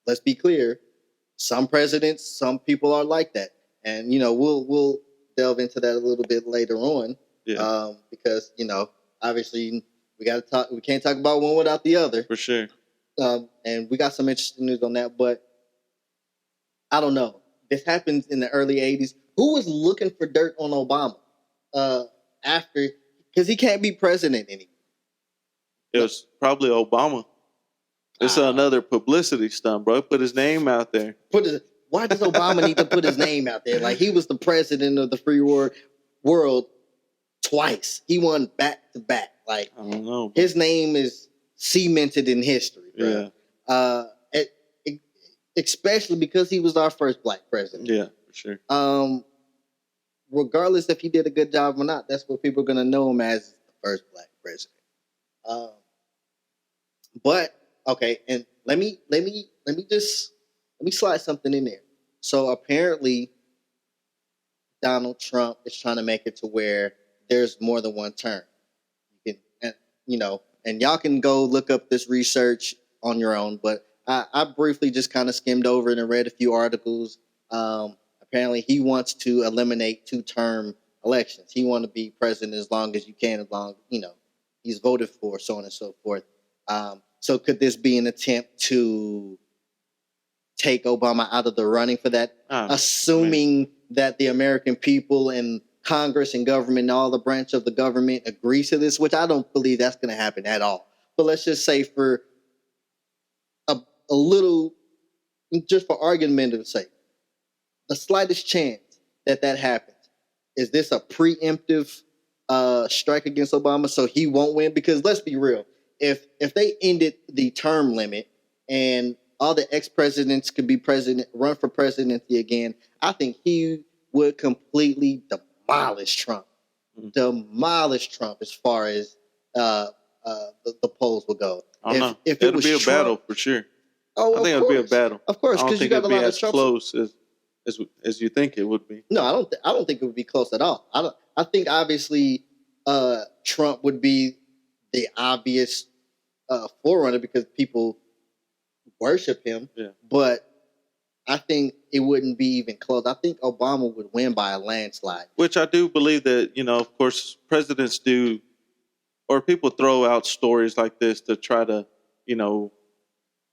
let's be clear, some presidents, some people are like that, and we'll delve into that a little bit later on. Yeah. Because obviously we got to talk. We can't talk about one without the other. For sure. And we got some interesting news on that, but I don't know. This happens in the early '80s. Who was looking for dirt on Obama after? Because he can't be president anymore. It was probably Obama. It's another publicity stunt, bro. Put his name out there. Why does Obama need to put his name out there? Like, he was the president of the free world twice. He won back to back. Like, I don't know, bro. His name is cemented in history, bro. Yeah. Especially because he was our first black president. Yeah, for sure. Regardless if he did a good job or not, that's what people are going to know him as, the first black president. But okay, and let me slide something in there. So apparently, Donald Trump is trying to make it to where there's more than one term. You can, and y'all can go look up this research on your own. But I briefly just kind of skimmed over it and read a few articles. Apparently, he wants to eliminate 2-term elections. He wants to be president as long as you can, as long he's voted for, so on and so forth. So could this be an attempt to take Obama out of the running for that, assuming that the American people and Congress and government and all the branch of the government agree to this, which I don't believe that's going to happen at all. But let's just say for a little, just for argument's sake, the slightest chance that happens, is this a preemptive strike against Obama so he won't win? Because let's be real, if they ended the term limit and all the ex-presidents could be run for presidency again, I think he would completely demolish Trump. Demolish Trump as far as the polls will go. I don't know. It'll be a battle for sure. Oh, I think it'll be a battle. Of course, because you got a lot of Trump. Close as you think it would be. No, I don't think it would be close at all. I think obviously Trump would be the obvious forerunner because people worship him. Yeah. But I think it wouldn't be even close. I think Obama would win by a landslide. Which I do believe that, of course, presidents do, or people throw out stories like this to try to,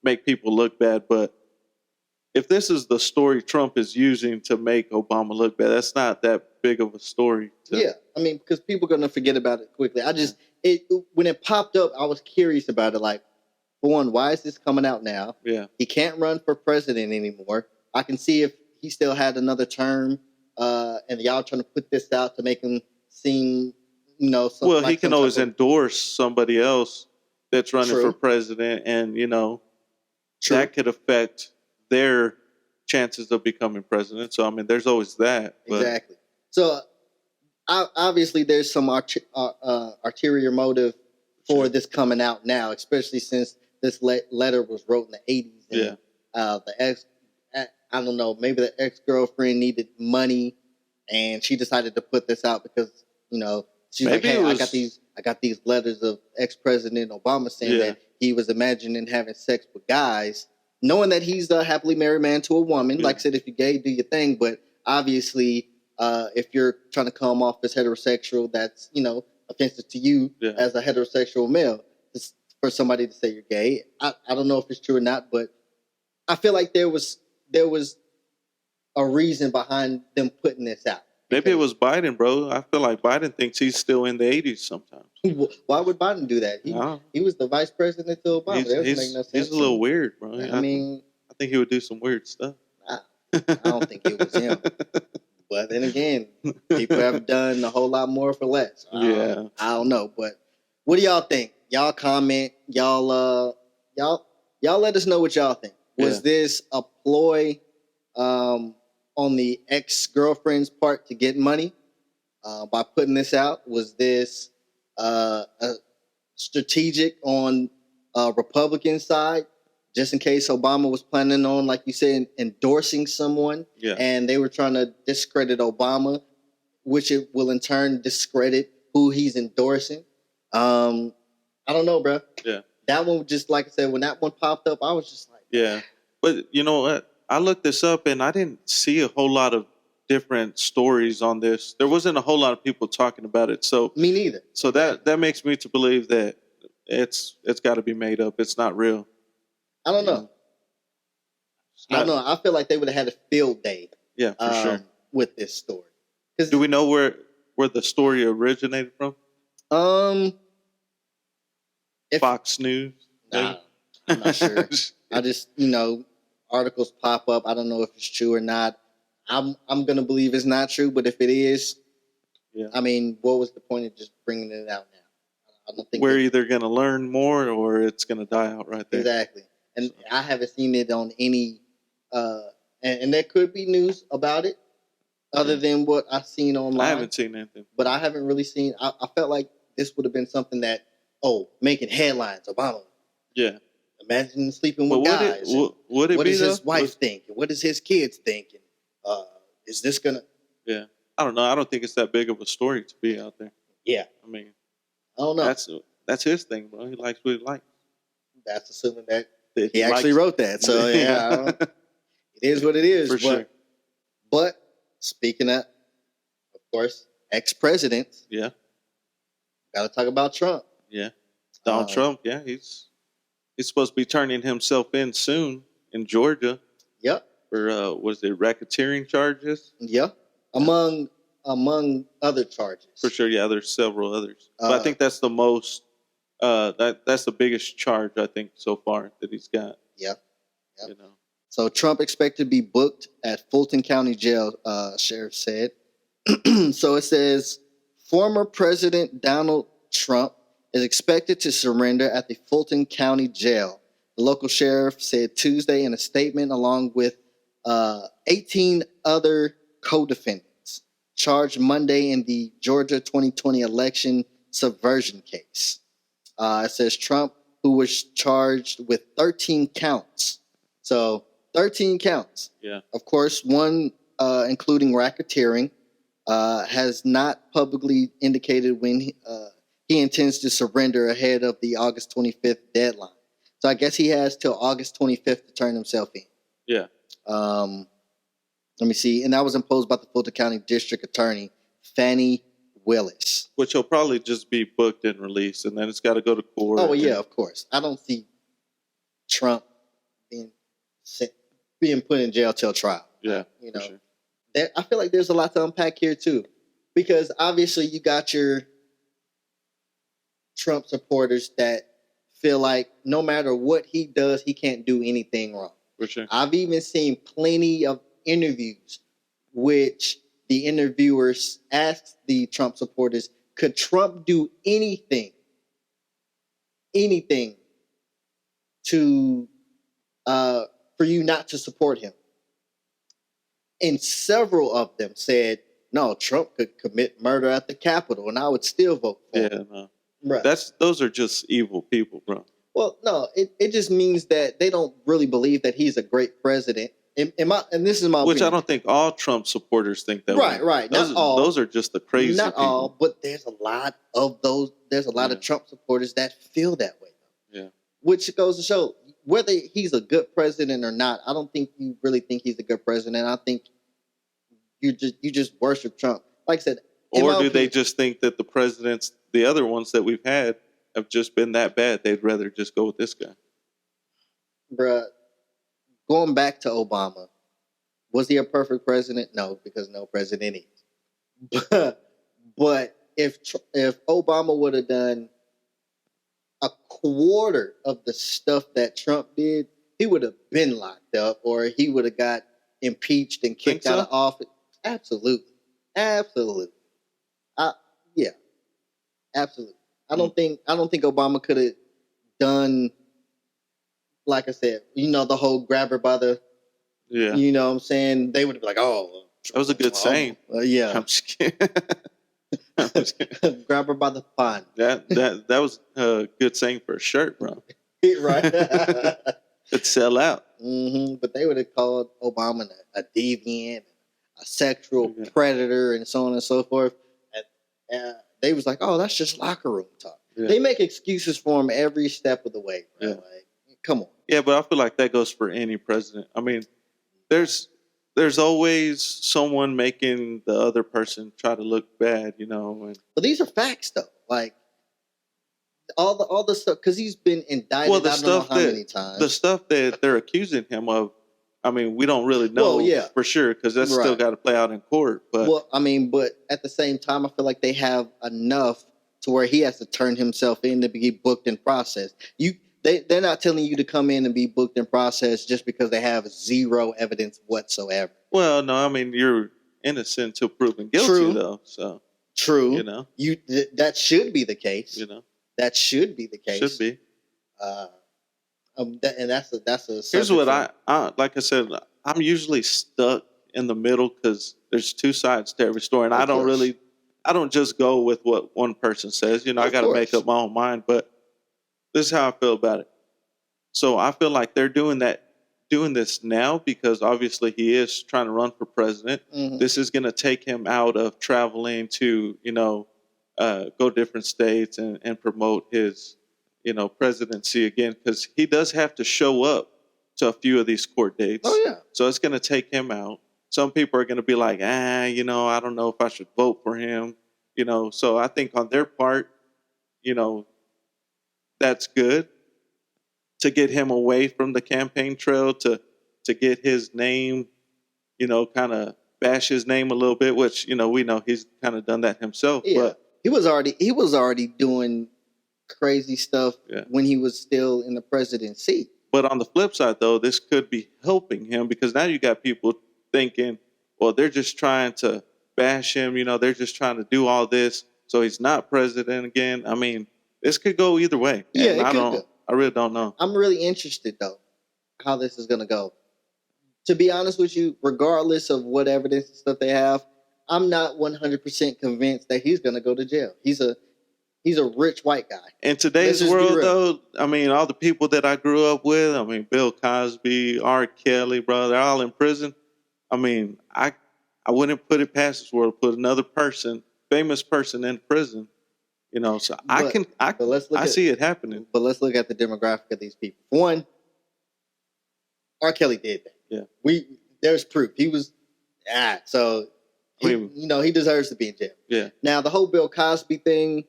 make people look bad. But if this is the story Trump is using to make Obama look bad, that's not that big of a story. Yeah, I mean, because people are going to forget about it quickly. When it popped up, I was curious about it. Like, for one, why is this coming out now? Yeah. He can't run for president anymore. I can see if he still had another term, and y'all trying to put this out to make him seem, well, he can always endorse somebody else that's running for president, and that could affect their chances of becoming president. So I mean, there's always that. But. Exactly. So obviously, there's some ulterior motive for this coming out now, especially since this letter was wrote in the 80s. And, the ex, I don't know, maybe the ex-girlfriend needed money, and she decided to put this out because she's like, hey, I got these letters of ex-President Obama saying that he was imagining having sex with guys, knowing that he's a happily married man to a woman. Like I said, if you're gay, do your thing. But obviously, if you're trying to come off as heterosexual, that's, offensive to you as a heterosexual male. For somebody to say you're gay, I don't know if it's true or not, but I feel like there was a reason behind them putting this out. Maybe it was Biden, bro. I feel like Biden thinks he's still in the 80s sometimes. Why would Biden do that? He was the vice president to Obama. He's a little weird, bro. I think he would do some weird stuff. I don't think it was him. But then again, people have done a whole lot more for less. I don't know. But what do y'all think? Y'all comment. Y'all let us know what y'all think. Was this a ploy on the ex-girlfriend's part to get money by putting this out? Was this a strategic on Republican side, just in case Obama was planning on, like you said, endorsing someone, and they were trying to discredit Obama, which it will in turn discredit who he's endorsing? I don't know, bro. Yeah. That one, just like I said, when that one popped up, I was just like... Yeah. But you know what? I looked this up, and I didn't see a whole lot of different stories on this. There wasn't a whole lot of people talking about it. So me neither. So that makes me to believe that it's got to be made up. It's not real. I don't know. I don't know. I feel like they would have had a field day. Yeah, for sure. With this story. Do we know where the story originated from? Fox News? Nah, I'm not sure. I just, articles pop up. I don't know if it's true or not. I'm going to believe it's not true, but if it is, I mean, what was the point of just bringing it out now? I don't think we're either going to learn more or it's going to die out right there. Exactly. And I haven't seen it on any, and there could be news about it other than what I've seen online. I haven't seen anything. But I haven't really seen, I felt like this would have been something that, making headlines, Obama. Yeah. Imagine sleeping with guys. What does his wife think? What does his kids think? Is this going to... Yeah. I don't know. I don't think it's that big of a story to be out there. Yeah. I mean... I don't know. That's his thing, bro. He likes what he likes. That's assuming that he actually wrote that. So, it is what it is. For sure. But speaking of course, ex-presidents. Yeah. Got to talk about Trump. Yeah. Donald Trump, he's supposed to be turning himself in soon in Georgia. Yep. For, was it racketeering charges? Yeah. Among other charges. For sure, there's several others. But I think that's the most, that's the biggest charge, I think, so far that he's got. Yeah. Yep. So Trump expected to be booked at Fulton County Jail, sheriff said. So it says, former President Donald Trump is expected to surrender at the Fulton County Jail. The local sheriff said Tuesday in a statement, along with 18 other co-defendants charged Monday in the Georgia 2020 election subversion case. It says Trump, who was charged with 13 counts. So 13 counts. Yeah. Of course, one including racketeering, has not publicly indicated when he intends to surrender ahead of the August 25th deadline. So I guess he has till August 25th to turn himself in. Yeah. Let me see. And that was imposed by the Fulton County District Attorney, Fannie Willis. Which will probably just be booked and released, and then it's got to go to court. Oh, yeah, of course. I don't see Trump being put in jail till trial. Yeah, you know, sure. I feel like there's a lot to unpack here too, because obviously you got your Trump supporters that feel like no matter what he does, he can't do anything wrong. For sure. I've even seen plenty of interviews which the interviewers asked the Trump supporters, could Trump do anything to for you not to support him? And several of them said, no, Trump could commit murder at the Capitol and I would still vote for him. No. Right. Those are just evil people, bro. Well, no, it just means that they don't really believe that he's a great president. And this is my Which opinion. I don't think all Trump supporters think that Right, way. right. Those, Not all. Those are just the crazy Not people. all, but there's a lot of those. There's a lot of Trump supporters that feel that way. Yeah. Which goes to show whether he's a good president or not. I don't think you really think he's a good president. I think you just worship Trump. Like I said, or do they just think that the presidents, the other ones that we've had, have just been that bad? They'd rather just go with this guy. Bruh, going back to Obama, was he a perfect president? No, because no president is. But if Obama would have done a quarter of the stuff that Trump did, he would have been locked up, or he would have got impeached and kicked out of office. Absolutely. Yeah, absolutely. I don't think Obama could have done, like I said, the whole grab her by the, you know what I'm saying? They would have been like, oh. That was a good saying. Yeah. I'm just kidding. Grab her by the fun. That was a good saying for a shirt, bro. Right. It'd sell out. Mm-hmm. But they would have called Obama a deviant, a sexual predator, and so on and so forth. And they was like, oh, that's just locker room talk. Yeah. They make excuses for him every step of the way. Bro. Yeah. Like, come on. Yeah, but I feel like that goes for any president. I mean, there's always someone making the other person try to look bad, But these are facts, though. Like all the stuff, because he's been indicted. Well, I don't know how many times. The stuff that they're accusing him of, I mean, we don't really know for sure because that's still got to play out in court. But but at the same time, I feel like they have enough to where he has to turn himself in to be booked and processed. They're not telling you to come in and be booked and processed just because they have zero evidence whatsoever. Well, no, I mean, you're innocent till proven guilty, though. So true, that should be the case. That should be the case. Should be. And that's a. Here's what I like. I said, I'm usually stuck in the middle because there's two sides to every story, and I don't just go with what one person says. I got to make up my own mind. But this is how I feel about it. So I feel like they're doing this now because obviously he is trying to run for president. Mm-hmm. This is going to take him out of traveling to go different states and promote his presidency again, because he does have to show up to a few of these court dates. Oh, yeah. So it's going to take him out. Some people are going to be like, I don't know if I should vote for him. So I think on their part, that's good to get him away from the campaign trail, to get his name, kind of bash his name a little bit, which, we know he's kind of done that himself. Yeah. But he was already doing crazy stuff when he was still in the presidency. But on the flip side, though, this could be helping him because now you got people thinking, well, they're just trying to bash him. They're just trying to do all this so he's not president again. I mean, this could go either way. Yeah, and I really don't know. I'm really interested, though, how this is going to go. To be honest with you, regardless of what evidence and stuff they have, I'm not 100% convinced that he's going to go to jail. He's a rich white guy. In today's world, though, I mean, all the people that I grew up with, I mean, Bill Cosby, R. Kelly, bro, they're all in prison. I mean, I wouldn't put it past this world, put another famous person in prison. So I see it happening. But let's look at the demographic of these people. One, R. Kelly did that. Yeah. There's proof. He was, so, he deserves to be in jail. Yeah. Now, the whole Bill Cosby thing,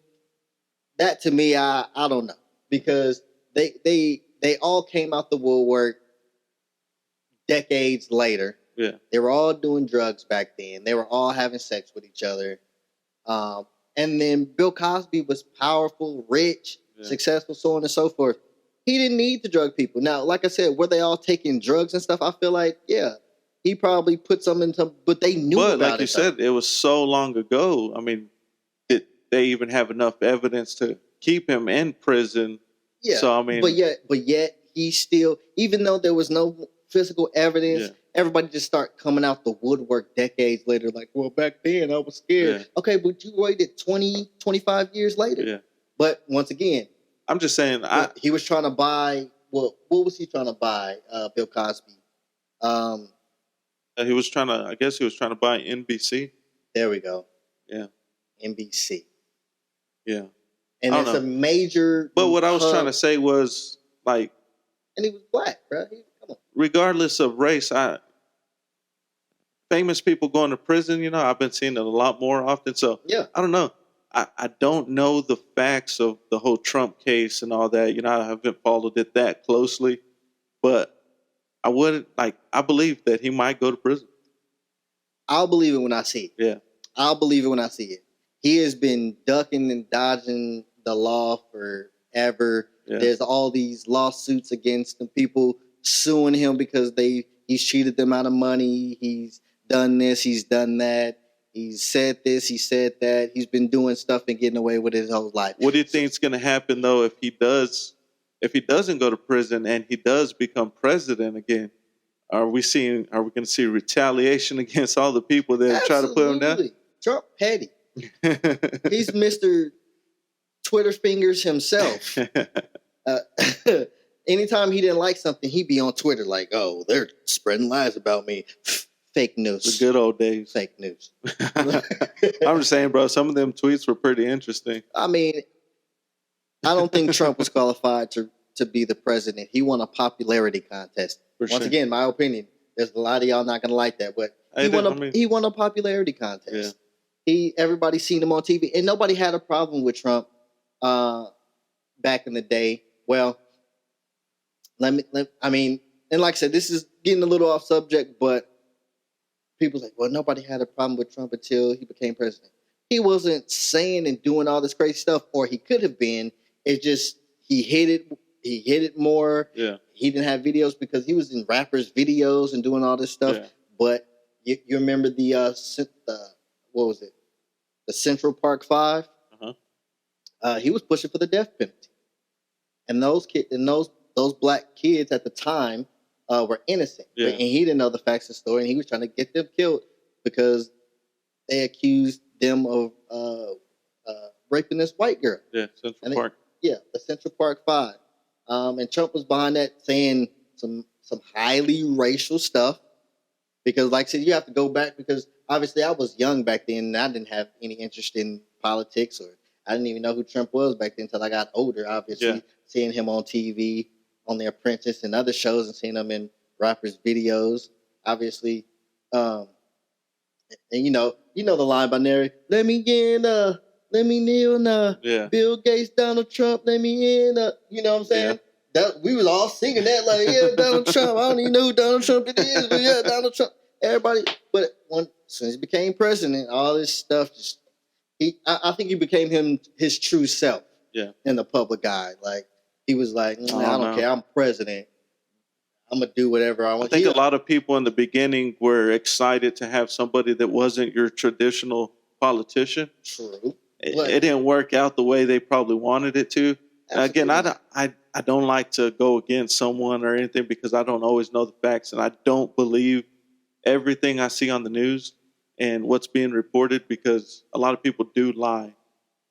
that to me, I don't know. Because they all came out the woodwork decades later. Yeah. They were all doing drugs back then. They were all having sex with each other. And then Bill Cosby was powerful, rich, successful, so on and so forth. He didn't need to drug people. Now, like I said, were they all taking drugs and stuff? I feel like, yeah, he probably put some in some, but they knew about it. But like you said, it was so long ago. I mean, did they even have enough evidence to keep him in prison? Yeah. So, I mean, but yet he still, even though there was no physical evidence, everybody just start coming out the woodwork decades later. Like, well, back then I was scared. Yeah. Okay, but you waited 20, 25 years later. Yeah. But once again, I'm just saying, he was trying to buy. What was he trying to buy? Bill Cosby. He was trying to. I guess he was trying to buy NBC. There we go. Yeah. NBC. Yeah. And it's a major. But what I was trying to say was like. And he was black, bro. Come on. Regardless of race, famous people going to prison. I've been seeing it a lot more often. So I don't know. I don't know the facts of the whole Trump case and all that. I haven't followed it that closely, but I believe that he might go to prison. I'll believe it when I see it. Yeah. I'll believe it when I see it. He has been ducking and dodging the law forever. Yeah. There's all these lawsuits against him, people suing him because he's cheated them out of money. He's done this, he's done that. He's said this, he said that. He's been doing stuff and getting away with it his whole life. What do you think is going to happen though if he doesn't go to prison and he does become president again? Are we going to see retaliation against all the people that try to put him down? Trump petty. He's Mr. Twitter fingers himself. Anytime he didn't like something, he'd be on Twitter like, "Oh, they're spreading lies about me." Fake news. The good old days. Fake news. I'm just saying, bro, some of them tweets were pretty interesting. I mean, I don't think Trump was qualified to be the president. He won a popularity contest. Once again, my opinion. There's a lot of y'all not going to like that, but he won a popularity contest. Yeah. Everybody seen him on TV, and nobody had a problem with Trump back in the day. Well, and like I said, this is getting a little off subject, but people like, well, nobody had a problem with Trump until he became president. He wasn't saying and doing all this crazy stuff, or he could have been. It's just he hit it more. Yeah. He didn't have videos because he was in rappers' videos and doing all this stuff. Yeah. But you remember the what was it? The Central Park 5? Uh-huh. He was pushing for the death penalty, and those black kids at the time were innocent, and he didn't know the facts of the story, and he was trying to get them killed because they accused them of raping this white girl. Yeah, Central Park. The Central Park 5. And Trump was behind that, saying some highly racial stuff. Because, like I said, you have to go back because obviously I was young back then, and I didn't have any interest in politics, or I didn't even know who Trump was back then until I got older. Obviously, seeing him on TV, on The Apprentice, and other shows, and seeing him in rappers' videos. Obviously, and you know the line by Nary, let me in, let me kneel now. Yeah. Bill Gates, Donald Trump, let me in. You know what I'm saying? Yeah. We was all singing that like, yeah, Donald Trump. I don't even know who Donald Trump it is, but yeah, Donald Trump. Everybody, but as soon as he became president, all this stuff I think he became his true self. Yeah. In the public eye, like he was like, I don't care. I'm president. I'm gonna do whatever I want. I think a lot of people in the beginning were excited to have somebody that wasn't your traditional politician. True. It didn't work out the way they probably wanted it to. Again, I don't like to go against someone or anything because I don't always know the facts, and I don't believe everything I see on the news and what's being reported because a lot of people do lie.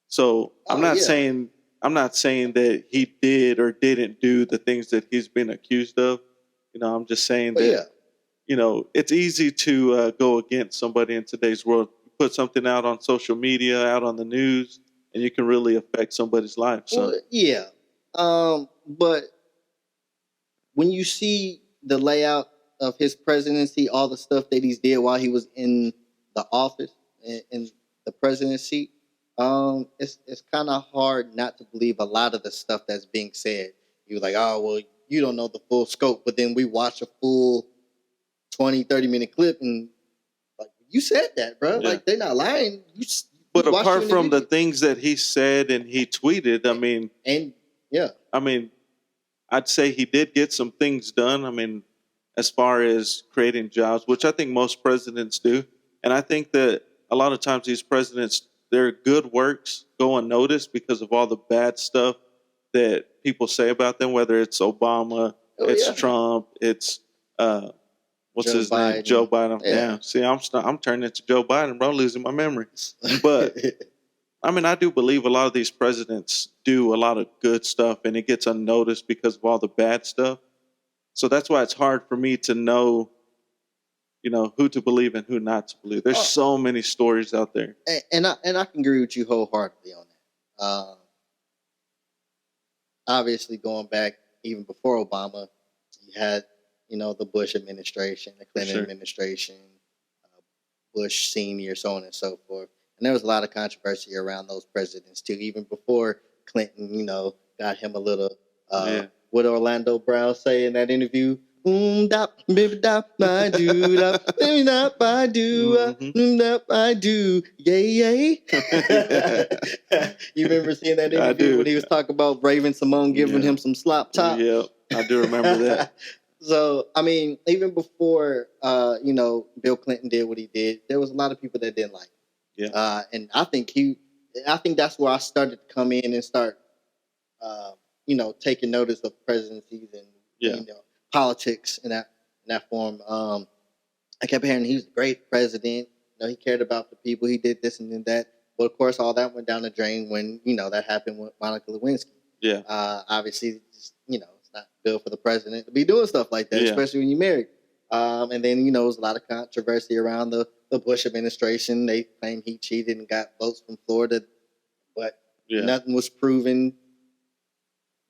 So I'm not saying that he did or didn't do the things that he's been accused of. I'm just saying that it's easy to go against somebody in today's world. Put something out on social media, out on the news, and you can really affect somebody's life. So but when you see the layout of his presidency, all the stuff that he's did while he was in the office in the presidency, it's kind of hard not to believe a lot of the stuff that's being said. You're like, oh well, you don't know the full scope, but then we watch a full 20-30 minute clip and like you said that, bro. Yeah. Like they're not lying. But watched apart you in from the video. things that he said and he tweeted, I mean, And yeah, I mean, I'd say he did get some things done. I mean, as far as creating jobs, which I think most presidents do. And I think that a lot of times these presidents, their good works go unnoticed because of all the bad stuff that people say about them, whether it's Obama, it's Trump, it's what's Joe his name? Biden. Joe Biden. Yeah. Damn. See, I'm turning into Joe Biden, bro. I'm losing my memory. But I mean, I do believe a lot of these presidents do a lot of good stuff, and it gets unnoticed because of all the bad stuff. So that's why it's hard for me to know, who to believe and who not to believe. There's so many stories out there. And I can agree with you wholeheartedly on that. Obviously, going back even before Obama, you had the Bush administration, the Clinton administration, Bush Senior, so on and so forth. And there was a lot of controversy around those presidents too, even before Clinton, got him a little. What Orlando Brown say in that interview? I do. Yay. You remember seeing that interview when he was talking about Raven Simone giving him some slop top? Yeah, I do remember that. So, I mean, even before, Bill Clinton did what he did, there was a lot of people that didn't like him. Yeah. And I think that's where I started to come in and start, taking notice of presidencies and, politics in that form. I kept hearing he was a great president. He cared about the people. He did this and did that. But of course, all that went down the drain when, that happened with Monica Lewinsky. Yeah. Obviously, it's not good for the president to be doing stuff like that, especially when you're married. And then, there was a lot of controversy around the Bush administration. They claimed he cheated and got votes from Florida, but nothing was proven.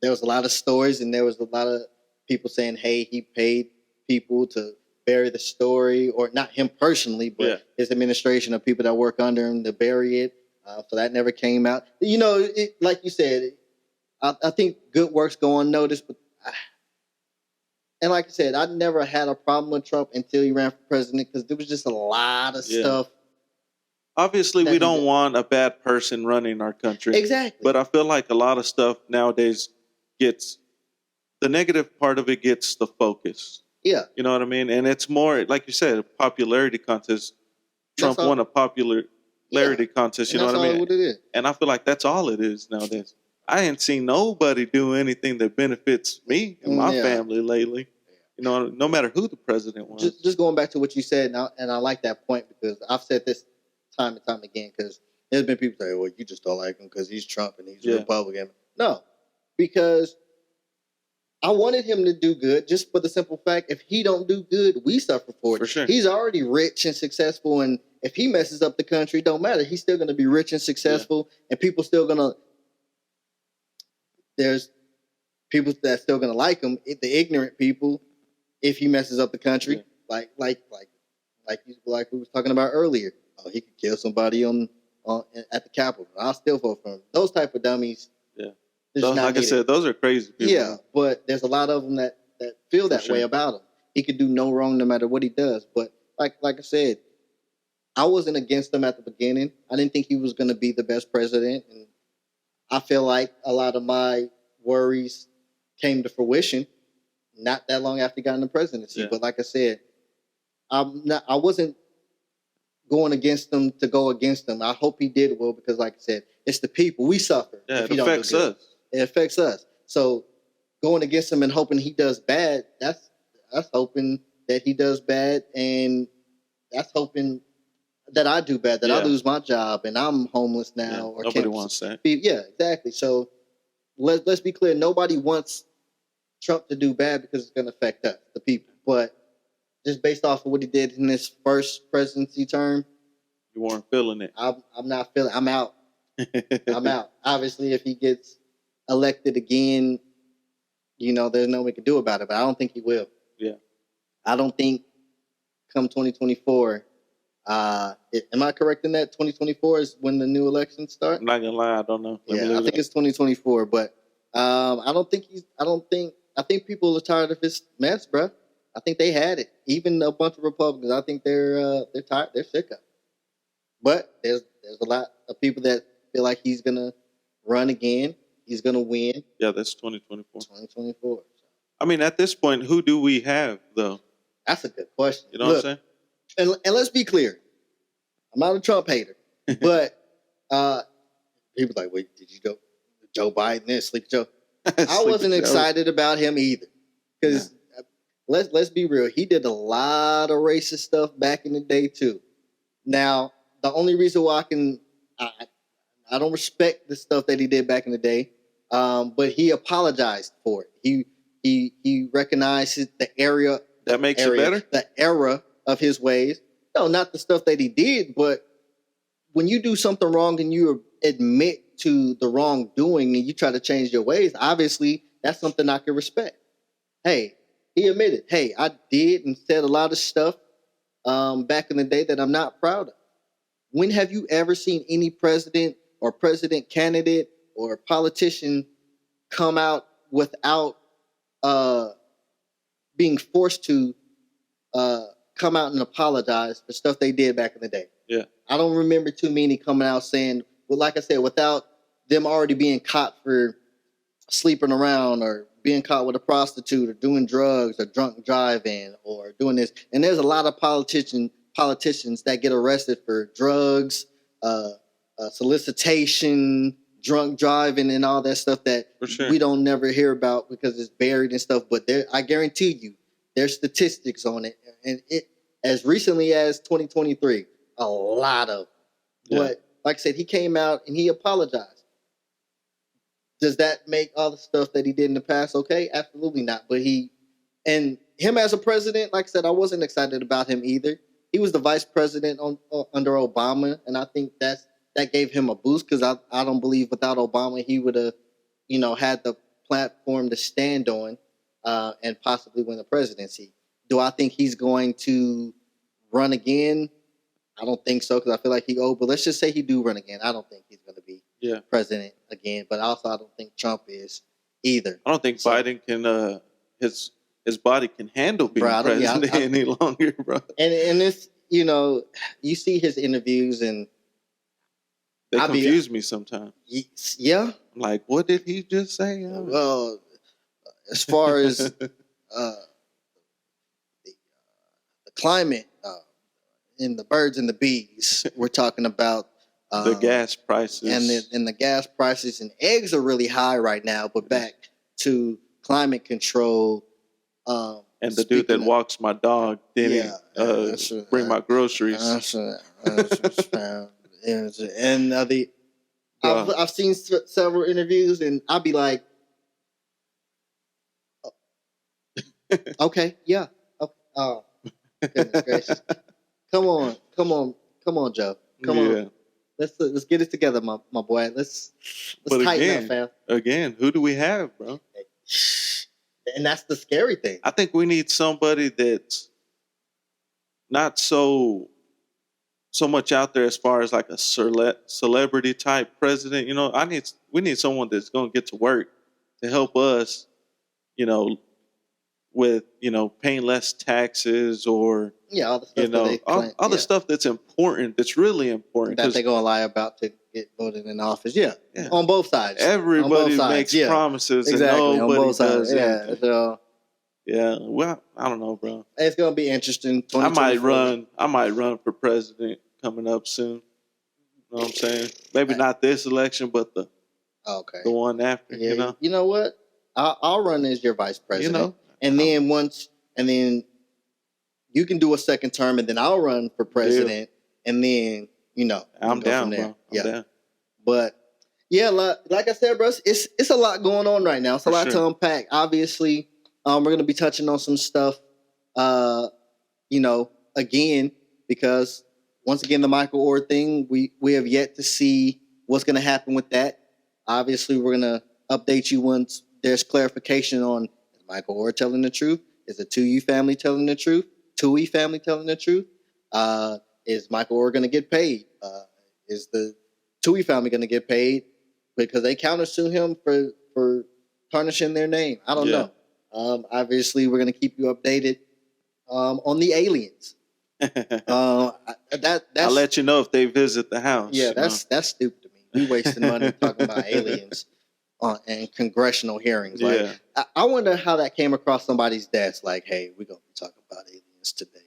There was a lot of stories, and there was a lot of people saying, hey, he paid people to bury the story, or not him personally, but his administration of people that work under him to bury it. So that never came out. Like you said, I think good works go unnoticed, but and like I said, I never had a problem with Trump until he ran for president because there was just a lot of stuff. Obviously, we don't want a bad person running our country. Exactly. But I feel like a lot of stuff nowadays gets, the negative part of it gets the focus. Yeah. You know what I mean? And it's more, like you said, a popularity contest. Trump won a popularity contest, you know what I mean? What it is. And I feel like that's all it is nowadays. I ain't seen nobody do anything that benefits me and my family lately. No matter who the president was. Just going back to what you said, and I like that point because I've said this time and time again, because there's been people say, well, you just don't like him because he's Trump and he's a Republican. No, because I wanted him to do good just for the simple fact, if he don't do good, we suffer for it. For sure. He's already rich and successful, and if he messes up the country, don't matter. He's still going to be rich and successful, and people still going to, there's people that's still going to like him, the ignorant people, if he messes up the country, like we was talking about earlier. Oh, he could kill somebody on at the Capitol. I'll still vote for him. Those type of dummies. Yeah. Like I said, those are crazy people. Yeah, but there's a lot of them that feel that way about him. He could do no wrong no matter what he does. But like I said, I wasn't against him at the beginning. I didn't think he was going to be the best president. And I feel like a lot of my worries came to fruition not that long after he got in the presidency. Yeah. But like I said, I wasn't going against him to go against him. I hope he did well because, like I said, it's the people. We suffer. Yeah, it affects us. It affects us. So going against him and hoping he does bad, that's hoping that he does bad, and that's hoping that I do bad, that I lose my job and I'm homeless now. Yeah, or nobody wants that. Yeah, exactly. So let's be clear. Nobody wants Trump to do bad because it's going to affect us, the people. But just based off of what he did in his first presidency term, you weren't feeling it. I'm not feeling. I'm out. I'm out. Obviously, if he gets elected again, there's nothing we can do about it. But I don't think he will. Yeah, I don't think come 2024. Am I correct in that 2024 is when the new elections start? I'm not gonna lie, I don't know. I think it's 2024, but I don't think I think people are tired of his mess, bro. I think they had it. Even a bunch of Republicans, I think they're tired, they're sick of it. But there's a lot of people that feel like he's gonna run again. He's gonna win. Yeah, that's 2024. 2024. I mean, at this point, who do we have though? That's a good question. You know what I'm saying? And let's be clear. I'm not a Trump hater, but people like, wait, did you go Joe Biden this, Sleepy Joe? I wasn't excited about him either. Because let's be real, he did a lot of racist stuff back in the day too. Now, the only reason why I don't respect the stuff that he did back in the day, but he apologized for it. He recognized the area. That makes it better? The era of his ways. No, not the stuff that he did, but when you do something wrong and you admit to the wrongdoing and you try to change your ways, obviously that's something I can respect. Hey, he admitted, hey, I did and said a lot of stuff back in the day that I'm not proud of. When have you ever seen any president or president candidate or politician come out without being forced to come out and apologize for stuff they did back in the day? Yeah. I don't remember too many coming out saying, well, like I said, without them already being caught for sleeping around or being caught with a prostitute or doing drugs or drunk driving or doing this. And there's a lot of politicians that get arrested for drugs, solicitation, drunk driving, and all that stuff that we don't never hear about because it's buried and stuff. But I guarantee you, there's statistics on it. And it, as recently as 2023, a lot of. Yeah. But like I said, he came out and he apologized. Does that make all the stuff that he did in the past okay? Absolutely not. But him as a president, like I said, I wasn't excited about him either. He was the vice president under Obama, and I think that gave him a boost because I don't believe without Obama he would have, had the platform to stand on and possibly win the presidency. Do I think he's going to run again? I don't think so because I feel like he old. But let's just say he do run again. I don't think he's going to be president again. But also, I don't think Trump is either. I don't think Biden can. His body can handle being president any longer, bro. And it's you see his interviews and they confuse me sometimes. Yeah. I'm like, what did he just say? Well, as far as the climate and the birds and the bees, we're talking about the gas prices and the gas prices and eggs are really high right now. But back to climate control. And the dude that walks my dog didn't bring my groceries. And I've seen several interviews, and I'll be like, okay, yeah. Oh, goodness gracious. Come on, Joe. Come on. Let's get it together, my boy. Let's tighten up, fam. Again, who do we have, bro? And that's the scary thing. I think we need somebody that's not so much out there as far as like a celebrity type president. We need someone that's going to get to work to help us, with paying less taxes or all the stuff all the stuff that's important, that's really important that they're going to lie about to get voted in office. Yeah. On both sides. Everybody makes promises and nobody does anything. So, well, I don't know, bro. It's going to be interesting. I might run for president coming up soon. You know what I'm saying? Maybe not this election, but the one after. Yeah, you know what? I'll run as your vice president, and then you can do a second term, and then I'll run for president, and then I'm down, bro. I'm down. But like I said, bro, it's a lot going on right now. It's a lot to unpack. Obviously, we're going to be touching on some stuff, again, because once again, the Michael Oher thing, we have yet to see what's going to happen with that. Obviously, we're going to update you once there's clarification on is Michael Oher telling the truth? Is the Tui family telling the truth? Is Michael Oher going to get paid? Is the Tui family going to get paid because they countersue him for tarnishing their name? I don't know. Obviously, we're going to keep you updated on the aliens. I'll let you know if they visit the house. Yeah, that's stupid to me. We wasting money talking about aliens and congressional hearings. Like, I wonder how that came across somebody's desk. Like, hey, we're going to be talking about aliens today.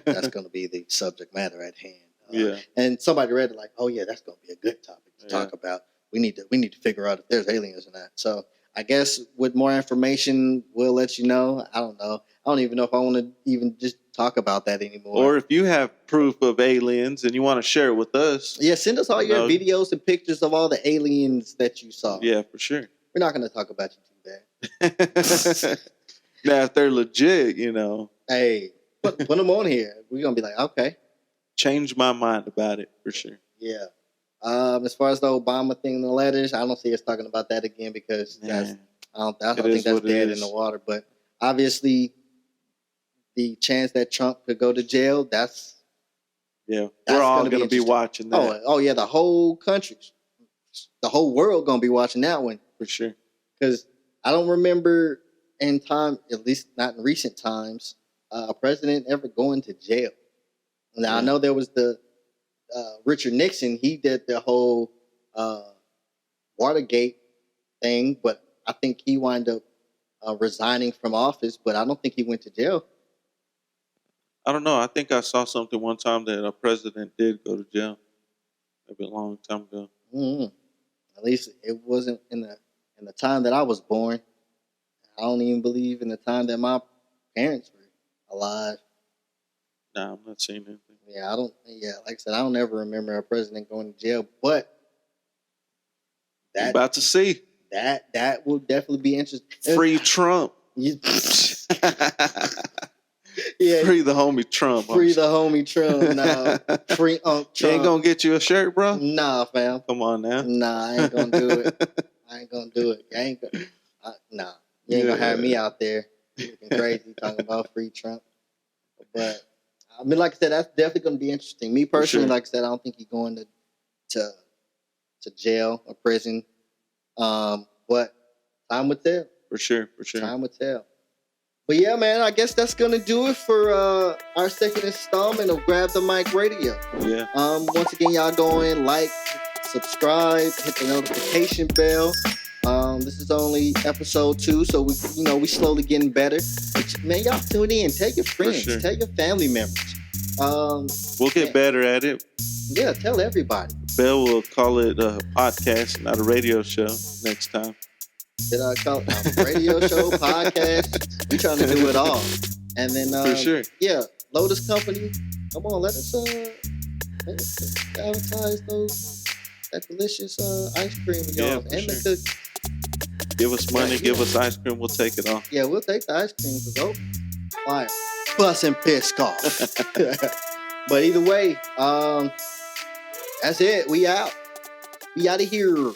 That's going to be the subject matter at hand. And somebody read it like, oh yeah, that's going to be a good topic to talk about. We need to figure out if there's aliens or not. So I guess with more information, we'll let you know. I don't know. I don't even know if I want to even just talk about that anymore. Or if you have proof of aliens and you want to share it with us. Yeah, send us all your videos and pictures of all the aliens that you saw. Yeah, for sure. We're not going to talk about you too bad. Now, if they're legit, Hey, put them on here. We're going to be like, okay. Change my mind about it, for sure. Yeah. As far as the Obama thing in the letters, I don't see us talking about that again because I think that's dead in the water. But obviously, the chance that Trump could go to jail, we're all going to be watching that. Oh yeah, the whole country, the whole world going to be watching that one for sure. Because I don't remember in time, at least not in recent times, a president ever going to jail. Now I know there was the Richard Nixon. He did the whole Watergate thing, but I think he wound up resigning from office. But I don't think he went to jail. I don't know. I think I saw something one time that a president did go to jail. Maybe a long time ago. Mm-hmm. At least it wasn't in the time that I was born. I don't even believe in the time that my parents were alive. Nah, I'm not seeing anything. Yeah, like I said, I don't ever remember a president going to jail, but you're about to see. That will definitely be interesting. Free Trump. Yeah, free the homie Trump. Free the homie Trump. Nah, free Trump. You ain't gonna get you a shirt, bro? Nah, fam. Come on now. Nah, I ain't gonna do it. Nah, you ain't gonna have me out there looking crazy talking about free Trump. But I mean, like I said, that's definitely gonna be interesting. Me personally, like I said, I don't think he's going to jail or prison. But time will tell. For sure. Time will tell. But yeah, man, I guess that's going to do it for our second installment of Grab the Mic Radio. Yeah. Once again, y'all go in, like, subscribe, hit the notification bell. This is only episode 2, so we slowly getting better. But, man, y'all tune in. Tell your friends. Tell your family members. We'll get better at it. Yeah, tell everybody. Bell will call it a podcast, not a radio show next time. Did I call it a radio show, podcast? We trying to do it all. And then, for sure. Yeah, Lotus Company. Come on, let us advertise that delicious ice cream of yours and the cookies. Give us money, give us ice cream. We'll take it all. Yeah, we'll take the ice cream because fire, bus and piss off. But either way, that's it. We out. We out of here.